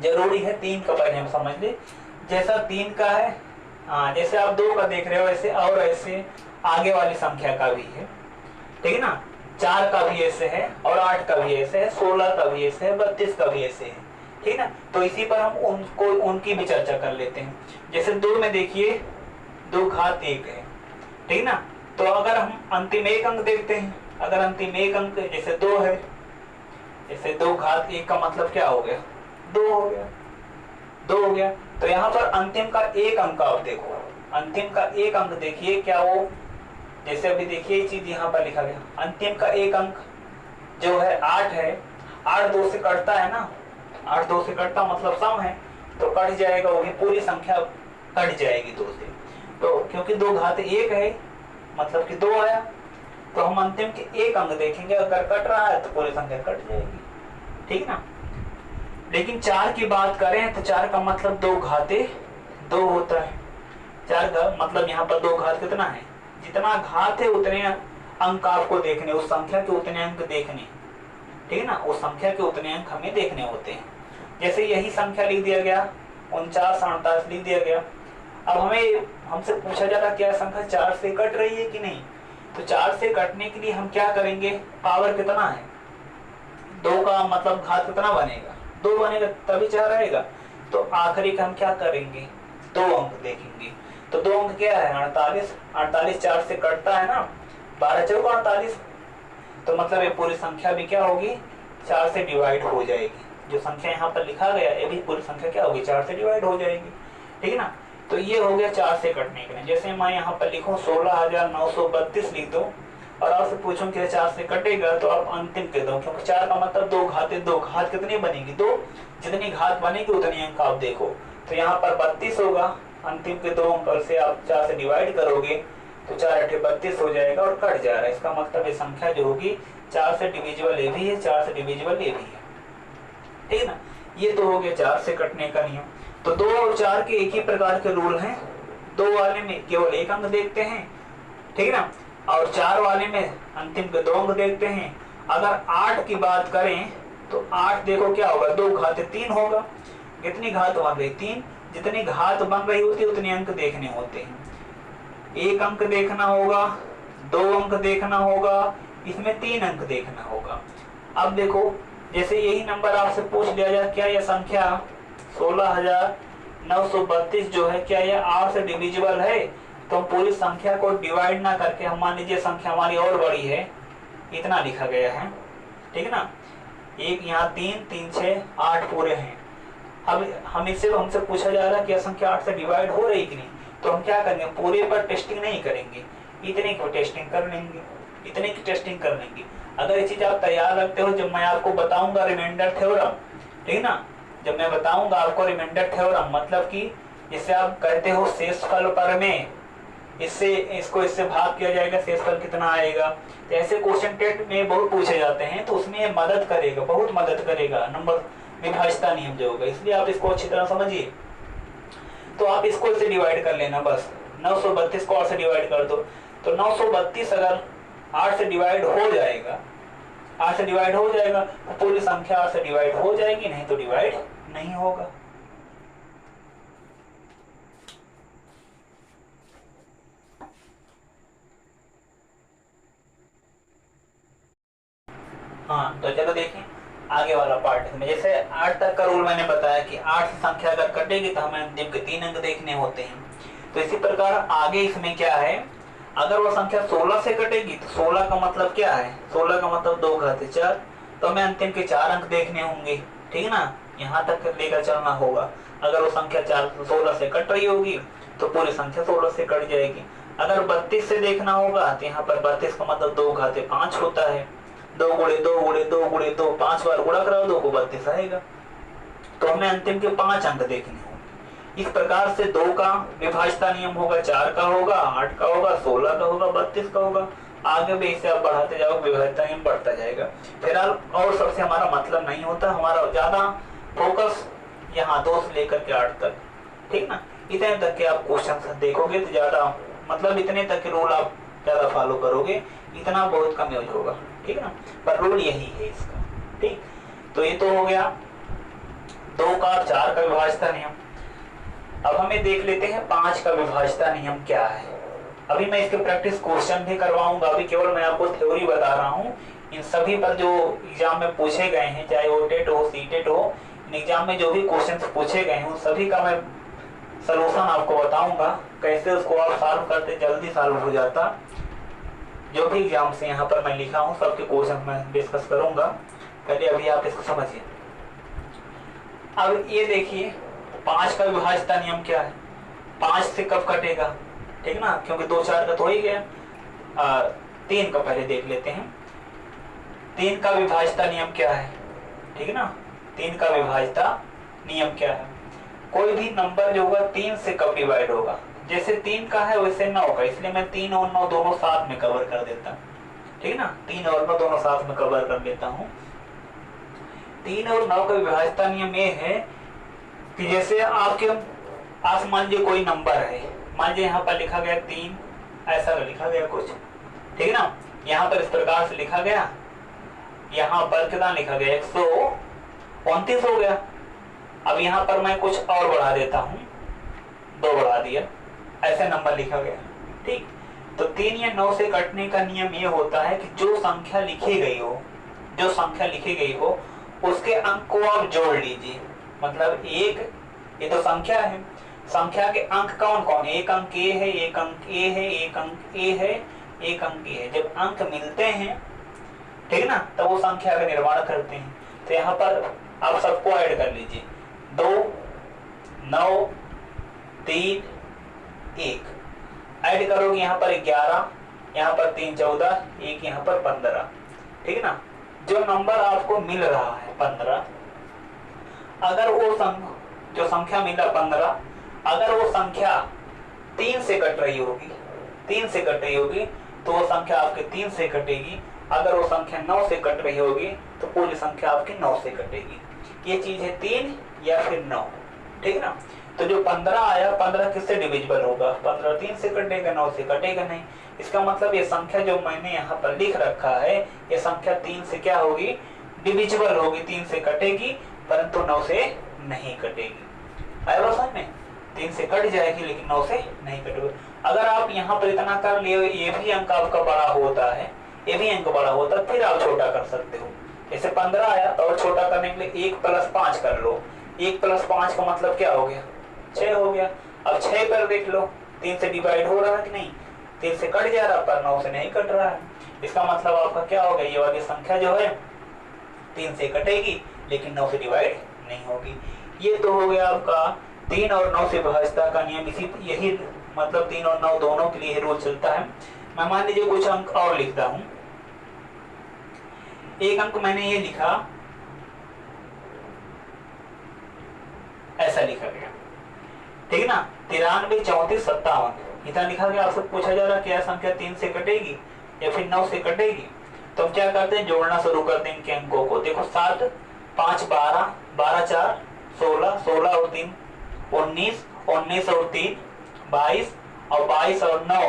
जरूरी है 3 का पहले हम समझ ले। जैसा 3 का है, जैसे आप 2 का देख रहे हो ऐसे, और ऐसे आगे वाली संख्या का भी है, ठीक है ना। 4 का भी ऐसे है और 8 का भी ऐसे है, 16 का भी ऐसे है, 32 का भी ऐसे है, ठीक ना। तो इसी पर हम उनकी भी चर्चा कर लेते हैं। जैसे 2 में देखिए 2 घात 1 है, ठीक ना। तो अगर हम अंतिम एक अंक देखते हैं, अगर अंतिम एक अंक जैसे 2 है, जैसे 2 घात 1 का मतलब क्या हो गया, 2 हो गया, 2 हो गया। तो यहाँ पर अंतिम का एक अंक आप देखो, अंतिम का एक अंक देखिए क्या वो, जैसे अभी देखिए ये चीज यहाँ पर लिखा गया, अंतिम का एक अंक जो है 8 है, 8 2 से कटता है ना, 8 2 से कटता मतलब सम है, तो कट जाएगा, वही पूरी संख्या कट जाएगी 2 से। तो क्योंकि 2 घात 1 है मतलब कि 2 आया, तो हम अंतिम के एक अंक देखेंगे, अगर कट रहा है तो पूरी संख्या कट जाएगी, ठीक ना। लेकिन 4 की बात करें तो 4 का मतलब 2 घाते 2 होता है। 4 का मतलब यहाँ पर 2 घात कितना है, जितना घात है उतने अंक आपको देखने, उस संख्या के उतने अंक देखने, ठीक है ना। उस संख्या के उतने अंक हमें देखने होते हैं। जैसे यही संख्या लिख दिया गया 49 48 लिख दिया गया। अब हमसे पूछा जा रहा क्या संख्या 4 से कट रही है कि नहीं। तो 4 से कटने के लिए हम क्या करेंगे, पावर कितना है, 2 का मतलब घात कितना बनेगा, 2 बनेगा तभी 4 आएगा। तो आखिरी का हम क्या करेंगे, 2 अंक देखेंगे। तो 2 अंक क्या है 48, 48 4 से कटता है ना, 12 चौका 48, तो मतलब ये पूरी संख्या भी क्या होगी 4 से डिवाइड हो जाएगी। जो संख्या यहाँ पर लिखा गया ये भी पूरी संख्या क्या होगी 4 से डिवाइड हो जाएगी, ठीक है ना। तो ये हो गया 4 से कटने के लिए। जैसे मैं यहाँ पर लिखूं 16,932 लिख दो और आपसे पूछूं कि 4 से कटेगा, तो आप अंतिम कह दो, क्योंकि 4 का मतलब 2 घाते 2 घात कितनी बनेगी 2, जितनी घात बनेगी उतनी अंक आप देखो। तो यहाँ पर 32 होगा, अंतिम के 2 अंक से आप 4 से डिवाइड करोगे तो 4 8 32 हो जाएगा और कट जा रहा है। इसका मतलब ये संख्या जो होगी 4 से डिविजिबल ये भी है, 4 से डिविजिबल ये भी है, ठीक है ना। ये तो हो गया 4 से कटने का नियम। तो 2 और 4 के एक ही प्रकार के रूल हैं। 2 वाले में केवल एक अंक देखते हैं, ठीक है ना, और 4 वाले में अंतिम के 2 अंक देखते हैं। अगर 8 की बात करें तो 8 देखो क्या होगा 2 घात 3 होगा। कितनी घात बन रही 3, जितनी घात बन रही होती है उतने अंक देखने होते हैं। एक अंक देखना होगा, 2 अंक देखना होगा, इसमें 3 अंक देखना होगा। अब देखो जैसे यही नंबर आपसे पूछ लिया जाए क्या यह संख्या 16,932 जो है क्या यह 8 से डिविजिबल है, तो हम पूरी संख्या को डिवाइड ना करके हम मान लीजिए संख्या हमारी और बड़ी है, इतना लिखा गया है, ठीक है ना। एक यहाँ 3 3 6 8 पूरे हैं। अब हमसे पूछा जा रहा है कि यह संख्या 8 से डिवाइड हो रही कि नहीं, तो हम क्या करेंगे पूरे पर टेस्टिंग नहीं करेंगे, इतने की टेस्टिंग कर लेंगे, इतने की टेस्टिंग कर लेंगे। अगर ये चीज आप तैयार रखते हो, जब मैं आपको बताऊंगा रिमाइंडर थ्योरम, ठीक है ना, जब मैं बताऊंगा आपको रिमाइंडर थ्योरम मतलब कि जिससे आप कहते हो शेषफल पर में इससे इससे भाग किया जाएगा, शेषफल कितना आएगा। तो ऐसे क्वेश्चन टेट में बहुत पूछे जाते हैं, तो उसमें ये मदद करेगा, बहुत मदद करेगा नंबर विभाज्यता नियम जो होगा, इसलिए आप इसको अच्छी तरह समझिए। तो आप इसको इससे डिवाइड कर लेना, बस 932 को 8 से डिवाइड कर दो, तो 932 अगर 8 से डिवाइड हो जाएगा, 8 से डिवाइड हो जाएगा तो पूरी संख्या 8 से डिवाइड हो जाएगी, नहीं तो डिवाइड नहीं होगा। हाँ, तो चलो देखें आगे वाला पार्ट में। जैसे 8 तक का रूल मैंने बताया कि 8 से संख्या अगर कटेगी तो हमें अंतिम के 3 अंक देखने होते हैं। तो इसी प्रकार आगे इसमें क्या है, अगर वो संख्या 16 से कटेगी तो 16 का मतलब क्या है, 16 का मतलब 2 घाते 4, तो हमें अंतिम के 4 अंक देखने होंगे, ठीक है ना, यहाँ तक लेकर चलना होगा। अगर वो संख्या 16 से कट रही होगी तो पूरी संख्या 16 से कट जाएगी। अगर 32 से देखना होगा तो यहाँ पर 32 का मतलब 2 घाते 5 होता है, 2 गुणे 2 गुणे 2 गुणे 2, 5 बार गुणा कराओ 2 को 32 आएगा, तो हमें अंतिम के 5 अंक देखने होंगे। इस प्रकार से 2 का विभाज्यता नियम होगा, 4 का होगा, 8 का होगा, 16 का होगा, 32 का होगा, आगे भी इसे आप बढ़ाते जाओ, विभाज्यता नियम बढ़ता जाएगा। फिलहाल और सबसे हमारा मतलब नहीं होता, हमारा ज्यादा फोकस यहाँ 2 से लेकर के 8 तक, ठीक ना, इतने तक के आप क्वेश्चन देखोगे तो ज्यादा मतलब इतने तक के रूल आप ज्यादा फॉलो करोगे, इतना बहुत कम यूज होगा, ठीक है ना, पर रूल यही है इसका, ठीक। तो ये तो हो गया 2 का 4 का विभाज्यता नियम। अब हमें देख लेते हैं 5 का विभाज्यता नियम क्या है। अभी मैं इसके प्रैक्टिस क्वेश्चन भी करवाऊंगा, अभी केवल मैं आपको थ्योरी बता रहा हूँ। इन सभी पर जो एग्जाम में पूछे गए हैं, चाहे वो टेट हो सीटेट हो, इन एग्जाम में जो भी क्वेश्चन पूछे गए हैं उन सभी का मैं सलूशन आपको बताऊंगा, कैसे उसको आप सॉल्व करते जल्दी सॉल्व हो जाता। जो भी एग्जाम से यहाँ पर मैं लिखा हूँ सबके क्वेश्चन मैं डिस्कस करूंगा, पहले अभी आप इसको समझिए। अब ये देखिए 5 का विभाज्यता नियम क्या है, 5 से कब कटेगा, ठीक ना, क्योंकि 2 4 का तो हो ही गया। 3 का पहले देख लेते हैं, 3 का विभाज्यता नियम क्या है, ठीक है ना, 3 का विभाज्यता नियम क्या है। कोई भी नंबर जो होगा 3 से कब डिवाइड होगा, जैसे 3 का है वैसे 9 का, इसलिए मैं 3 और 9 दोनों साथ में कवर कर देता हूँ, ठीक है ना, 3 और 9 दोनों साथ में कवर कर देता हूँ। 3 और 9 का विभाज्यता नियम ये है कि जैसे आपके आस मान लीजिए कोई नंबर है, मान लीजिए यहाँ पर लिखा गया 3, ऐसा लिखा गया कुछ, ठीक है ना, यहाँ पर इस प्रकार से लिखा गया, यहाँ पर कितना लिखा गया 129 हो गया। अब यहाँ पर मैं कुछ और बढ़ा देता हूँ, 2 बढ़ा दिया, ऐसे नंबर लिखा गया, ठीक। तो 3 या 9 से कटने का नियम ये होता है कि जो संख्या लिखी गई हो, जो संख्या लिखी गई हो उसके अंक को आप जोड़ लीजिए। मतलब एक, ये तो संख्या है, संख्या के अंक कौन कौन, एक अंक ए है, एक अंक ए है, एक अंक ए है, एक अंक ए है। जब अंक मिलते हैं, ठीक है ना, तब वो संख्या का निर्माण करते हैं। तो यहाँ पर आप सबको ऐड कर लीजिए, 2 9 3 1 ऐड करोगे, यहाँ पर 11, यहाँ पर 3 14, 1 यहाँ पर 15, ठीक है ना। जो नंबर आपको मिल रहा है 15, अगर वो जो संख्या मिला 15, अगर वो संख्या 3 से कट रही होगी, 3 से कट रही होगी तो वो संख्या आपके 3 से कटेगी। अगर वो संख्या 9 से कट रही होगी तो पूरी संख्या आपकी 9 से कटेगी। ये चीज है 3 या फिर 9, ठीक है ना। तो जो 15 आया, 15 किससे डिविजिबल होगा, 15 3 से कटेगा, 9 से कटेगा नहीं। इसका मतलब ये संख्या जो मैंने यहाँ पर लिख रखा है, ये संख्या 3 से क्या होगी, डिविजिबल होगी, 3 से कटेगी, परंतु 9 से नहीं कटेगी। आया समझ में, 3 से कट जाएगी लेकिन 9 से नहीं कटेगी। अगर आप यहाँ पर इतना कर लिए, ये भी अंक आपका बड़ा होता है, ये भी अंक बड़ा होता है, फिर आप छोटा कर सकते हो। जैसे 15 आया तो और छोटा करने के लिए 1 + 5 कर लो। 1 + 5 का मतलब क्या हो गया, 6 हो गया। अब 6 पर देख लो, 3 से डिवाइड हो रहा है कि नहीं, 3 से कट जा रहा पर 9 से नहीं कट रहा है। इसका मतलब आपका क्या होगा, ये वाली संख्या जो है 3 से कटेगी लेकिन 9 से डिवाइड नहीं होगी। ये तो हो गया आपका 3 और 9 से विभाज्यता का नियम। इसी यही मतलब 3 और 9 दोनों के लिए रूल चलता है। मैं मान लीजिए कुछ अंक और लिखता हूं, एक अंक मैंने ये लिखा, ऐसा लिखा गया ठीक ना। 93, 34, 57 इतना लिखा गया। आपसे पूछा जा रहा है क्या संख्या 3 से कटेगी या फिर 9 से कटेगी, तो हम क्या करते हैं, जोड़ना शुरू करते हैं इनके अंकों को। देखो 7, 5, 12, 12, 4, 16, 16 और 3 19, 19 और 3 22 और 22 और 9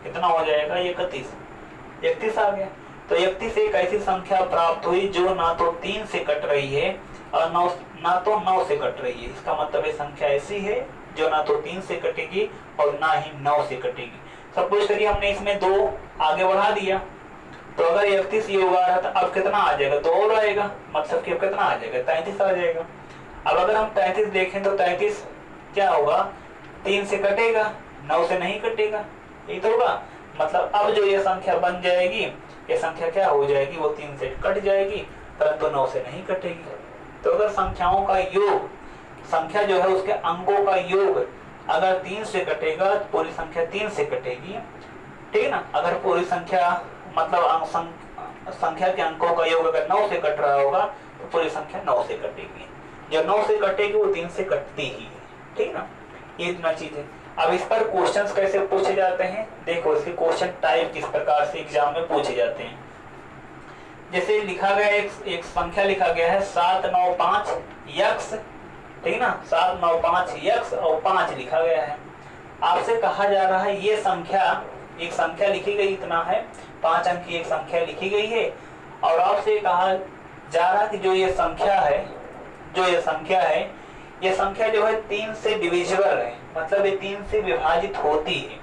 कितना हो जाएगा, 31, 31 आ गया। तो 31 एक ऐसी संख्या प्राप्त हुई जो ना तो 3 से कट रही है और ना तो 9 से कट रही है। इसका मतलब ये संख्या ऐसी है जो ना तो 3 से कटेगी और ना ही 9 से कटेगी। सपोज करिए हमने इसमें 2 आगे बढ़ा दिया, तो अगर 31 योग आ रहा था, अब कितना आ जाएगा, 2 और आएगा, मतलब कि अब कितना आ जाएगा, 33 आ जाएगा। अब अगर हम 33 देखें तो 33 क्या होगा, 3 से कटेगा, 9 से नहीं कटेगा, यही तो होगा। मतलब अब जो ये संख्या बन जाएगी, ये संख्या क्या हो जाएगी, वो 3 से कट जाएगी परंतु 9 से नहीं कटेगी। तो अगर संख्याओं का योग, संख्या जो है उसके अंकों का योग अगर 3 से कटेगा तो पूरी संख्या 3 से कटेगी, ठीक है ना। अगर पूरी संख्या मतलब संख्या के अंकों का योग अगर 9 से कट रहा होगा तो पूरी संख्या 9 से कटेगी। जो 9 से कटेगी वो 3 से कटती ही है, ठीक ना। ये इतना चीज है। अब इस पर क्वेश्चंस कैसे पूछे जाते हैं, देखो इसके क्वेश्चन टाइप किस प्रकार से एग्जाम में पूछे जाते हैं। जैसे लिखा गया एक संख्या लिखा गया है 795 यक्स, ठीक ना, 795 यक्स और 5 लिखा गया है। आपसे कहा जा रहा है ये संख्या, एक संख्या लिखी गई इतना है, 5 अंक की एक संख्या लिखी गई है और आपसे कहा जा रहा कि जो ये संख्या है, ये संख्या जो है 3 से डिविजिबल है, मतलब ये 3 से विभाजित होती है,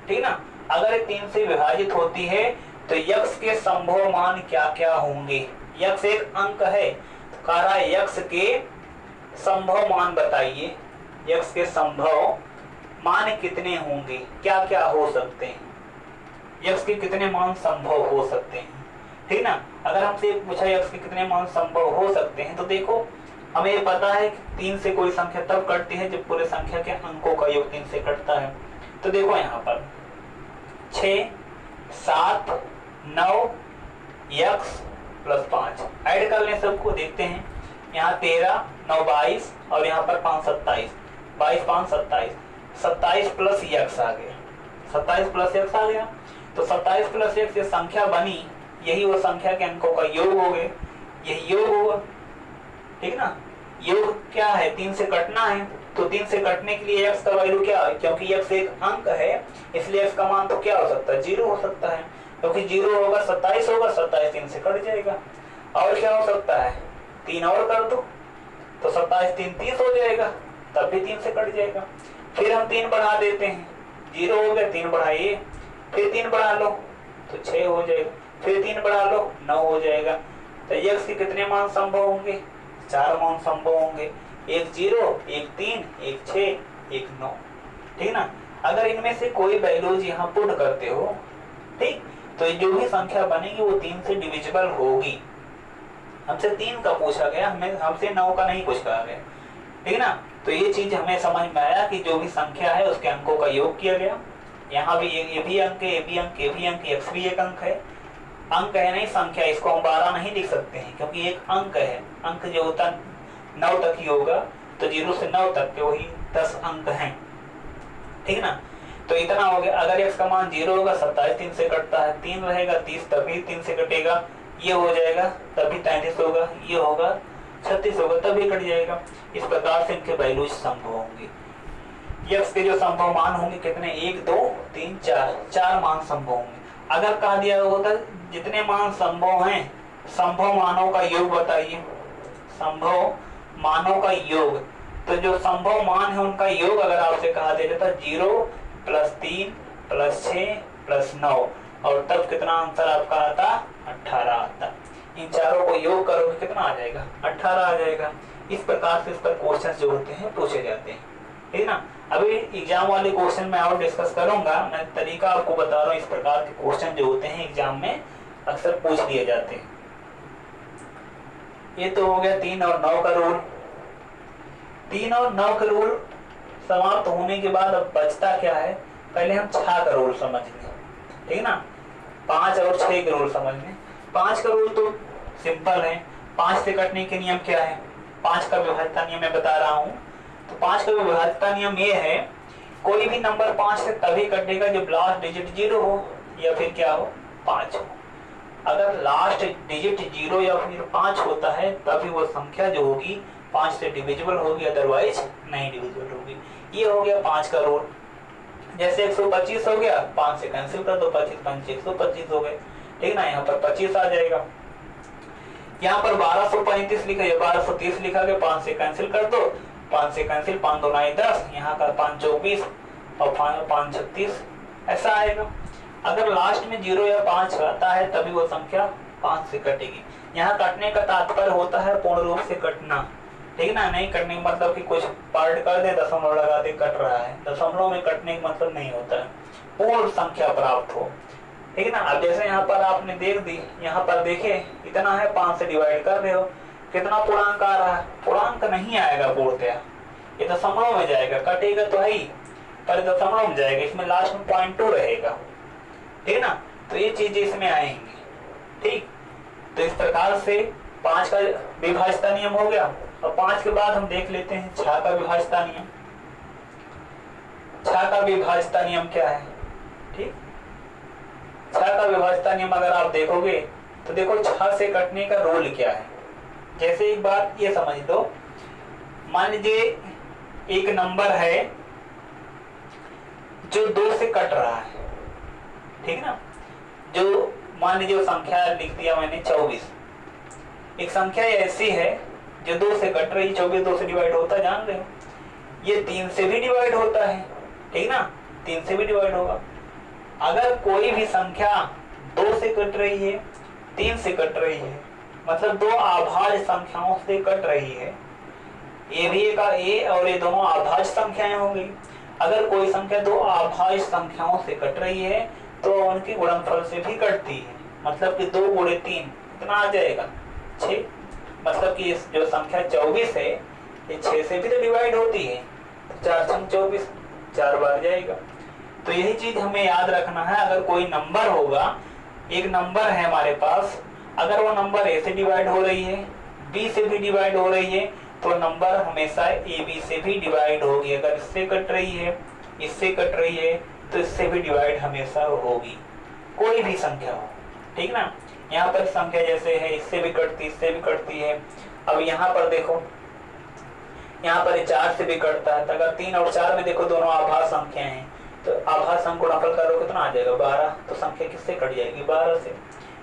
ठीक ना। अगर ये 3 से विभाजित होती है तो यक्स के संभव मान क्या क्या होंगे। यक्स एक अंक है, तो कह रहा है यक्स के संभव मान बताइए, यक्स के संभव मान कितने होंगे, क्या क्या हो सकते हैं, यक्स के कितने मान संभव हो सकते हैं, ठीक ना। अगर हमसे पूछा यक्स के कितने मान संभव हो सकते हैं, तो देखो हमें पता है कि 3 से कोई संख्या तब कटती है जब पूरे संख्या के अंकों का योग 3 से कटता है। तो देखो यहाँ पर 6, 7, 9 यक्स प्लस 5 ऐड कर लें सबको, देखते हैं। यहाँ 13, 9, 22 और यहाँ पर 5, 27, 22, 5, 27, 27 प्लस यक्स आ गया, 27 प्लस यक्स आ गया। तो 27 प्लस यक्स ये संख्या बनी, यही वो संख्या के अंकों का योग हो गए, यही योग होगा, ठीक ना। योग क्या है, 3 से कटना है, तो 3 से कटने के लिए x का वैल्यू क्या है, क्योंकि x एक अंक है इसलिए x का मान तो क्या हो सकता है, 0 हो सकता है, क्योंकि 0 होगा 27 होगा, 27 3 से कट जाएगा। और क्या हो सकता है, 3 और कर दो तो 27 3 30 हो जाएगा, तब भी 3 से कट जाएगा। फिर हम 3 बढ़ा देते हैं, 0 हो गया, 3 बढ़ाइए, फिर 3 बढ़ा लो तो 6 हो जाएगा, फिर 3 बढ़ा लो 9 हो जाएगा। तो x के कितने मान संभव होंगे, 4 मान संभव होंगे, एक 0, एक 3, एक 6, एक 9, ठीक ना। अगर इनमें से कोई वैल्यूज यहाँ पुट करते हो, ठीक, तो जो भी संख्या बनेगी वो 3 से डिविजिबल होगी। हमसे 3 का पूछा गया, हमसे 9 का नहीं कुछ कहा गया, ठीक ना। तो ये चीज हमें समझ में आया कि जो भी संख्या है उसके अंकों का योग किया गया। यहाँ भी ये भी अंक है, ये भी अंक, ये भी अंक, x भी एक अंक है, अंक है नहीं संख्या, इसको हम 12 नहीं लिख सकते हैं क्योंकि एक अंक है। अंक जो होता 9 तक ही होगा, तो 0 से 9 तक के वही 10 अंक हैं, ठीक ना। तो इतना हो गया। अगर x का मान 0 होगा 27 3 से कटता है, 3 रहेगा 30 तभी 3 से कटेगा, ये हो जाएगा तभी 33 होगा, ये होगा 36 होगा तभी कट जाएगा। इस प्रकार से इनके वैल्यूज संभव होंगे। x के जो संभव मान होंगे कितने, 1 2 3 4 मान संभव होंगे। अगर कहा दिया होता जितने मान संभव हैं, संभव मानों का योग बताइए, संभव मानों का योग, तो जो संभव मान है उनका योग अगर आपसे कहा दे देता 0 + 3 + 6 + 9 और तब कितना आंसर आपका आता, 18 आता। इन चारों को योग करोगे कितना आ जाएगा, 18 आ जाएगा। इस प्रकार से इस पर क्वेश्चन जो होते हैं पूछे जाते हैं, ठीक ना। अभी एग्जाम वाले क्वेश्चन में और डिस्कस करूंगा, मैं तरीका आपको बता रहा हूँ। इस प्रकार के क्वेश्चन जो होते हैं एग्जाम में अक्सर पूछ लिए जाते हैं। ये तो हो गया 3 और 9 का रूल। 3 और 9 का रूल समाप्त होने के बाद अब बचता क्या है, पहले हम 6 का रूल समझ लें, ठीक ना। 5 और 6 का रूल समझ लें। 5 का रूल तो सिंपल है, 5 से कटने के नियम क्या है, 5 का विभाज्यता नियम मैं बता रहा हूँ। तो 5 का विभाज्यता नियम ये है, कोई भी नंबर 5 से तभी कटेगा जब लास्ट डिजिट 0 हो या फिर क्या हो 5 हो। अगर लास्ट डिजिट 0 या फिर 5 होता है तभी वो संख्या जो होगी 5 से डिविजिबल होगी, अदरवाइज नहीं डिविजिबल होगी। ये हो गया 5 का रूल। जैसे 125 हो गया, 5 से कैंसिल कर दो, 25 5 125 हो गए, ठीक ना। यहाँ पर 25 आ जाएगा। यहाँ पर 1235 लिखा या 1230 लिखा गया, 5 से कैंसिल कर दो, 5 से कैंसिल, 5 2 9 10, यहाँ का 5 24 और 5 36 ऐसा आएगा। अगर लास्ट में 0 या 5 आता है तभी वो संख्या 5 से कटेगी। यहाँ कटने का तात्पर्य होता है पूर्ण रूप से कटना, ठीक ना। नहीं कटने का मतलब कि कुछ पार्ट कर दे, दशमलव लगा दे कट रहा है, दशमलव में कटने का मतलब नहीं होता है, पूर्ण संख्या प्राप्त हो, ठीक ना। अब जैसे यहाँ पर आपने देख दी, यहाँ पर देखे इतना है, 5 से डिवाइड कर रहे हो, कितना पूर्णांक आ रहा है, पूर्णांक नहीं आएगा पूर्णतया, ये दशमलव में जाएगा, कटेगा तो है ही पर दशमलव में जाएगा, इसमें लास्ट में 0.2 रहेगा, ठीक ना। तो ये चीजें इसमें आएंगी, ठीक। तो इस प्रकार से 5 का विभाज्यता नियम हो गया। और 5 के बाद हम देख लेते हैं 6 का विभाज्यता नियम। 6 का विभाज्यता नियम क्या है, ठीक। 6 का विभाज्यता नियम अगर आप देखोगे तो देखो 6 से कटने का रूल क्या है। जैसे एक बात ये समझ लो, मान लीजिए एक नंबर है जो 2 से कट रहा है, ठीक ना। जो मान लीजिए संख्या लिख दिया मैंने 24, एक संख्या ऐसी है जो 2 से कट रही, 24 2 से डिवाइड होता है, जान रहे हो। ये 3 से भी डिवाइड होता है, ठीक ना, 3 से भी डिवाइड होगा। अगर कोई भी संख्या 2 से कट रही है, 3 से कट रही है, मतलब 2 अभाज्य संख्याओं से कट रही है, ये भी एक ए और ये दोनों अभाज्य संख्याएं होंगी। अगर कोई संख्या 2 अभाज्य संख्याओं से कट रही है तो उनके गुणनफल से भी कटती है, मतलब कि 2 गुणे 3 कितना आ जाएगा 6, मतलब कि जो संख्या 24 है ये 6 से भी तो डिवाइड होती है, 4 6 24 4 बार जाएगा। तो यही चीज हमें याद रखना है। अगर कोई नंबर होगा, एक नंबर है हमारे पास, अगर वो नंबर ए से डिवाइड हो रही है, बी से भी डिवाइड हो रही है, तो नंबर हमेशा ए बी से भी डिवाइड होगी। अगर इससे कट रही है, इससे कट रही है, तो इससे भी डिवाइड हमेशा होगी, कोई भी संख्या हो, ठीक ना। यहाँ पर संख्या जैसे है, इससे भी कटती, इससे भी कटती है। अब यहाँ पर देखो, यहाँ पर 4 से भी कटता है, तो अगर 3 और 4 में देखो दोनों आभाज्य संख्या हैं, तो आभाज्य संख्या गुणनफल करो कितना आ जाएगा 12, तो संख्या किससे कट जाएगी 12 से।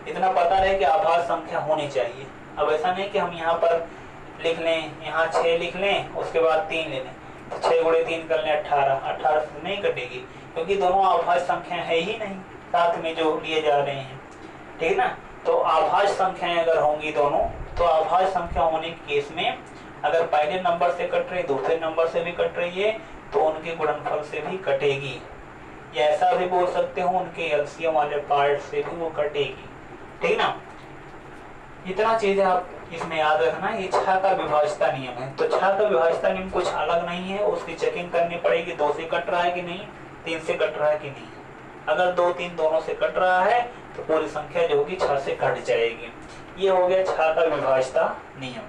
इतना पता रहे कि आभाज्य संख्या होनी चाहिए। अब ऐसा नहीं कि हम यहाँ पर लिख लें, यहाँ 6 लिख लें, उसके बाद 3 ले लें, तो 6 गुणे 3 कर लें 18, 18 से नहीं कटेगी, क्योंकि दोनों अभाज्य संख्या है ही नहीं साथ में जो लिए जा रहे हैं, ठीक ना। तो अभाज्य संख्याएं अगर होंगी दोनों, तो अभाज्य संख्या होने के केस में अगर पहले नंबर से कट रही, दूसरे नंबर से भी कट रही है, तो उनके गुणनफल से भी कटेगी, या ऐसा भी बोल सकते हो उनके एलसीएम वाले पार्ट से भी वो कटेगी, ठीक ना। इतना चीज आप इसमें याद रखना। ये 6 का विभाज्यता नियम है। तो 6 का विभाज्यता नियम कुछ अलग नहीं है, उसकी चेकिंग करनी पड़ेगी 2 से कट रहा है कि नहीं, 3 से कट रहा है कि नहीं। अगर 2 3 दोनों से कट रहा है तो पूरी संख्या जो होगी 6 से कट जाएगी। ये हो गया 6 का विभाज्यता नियम,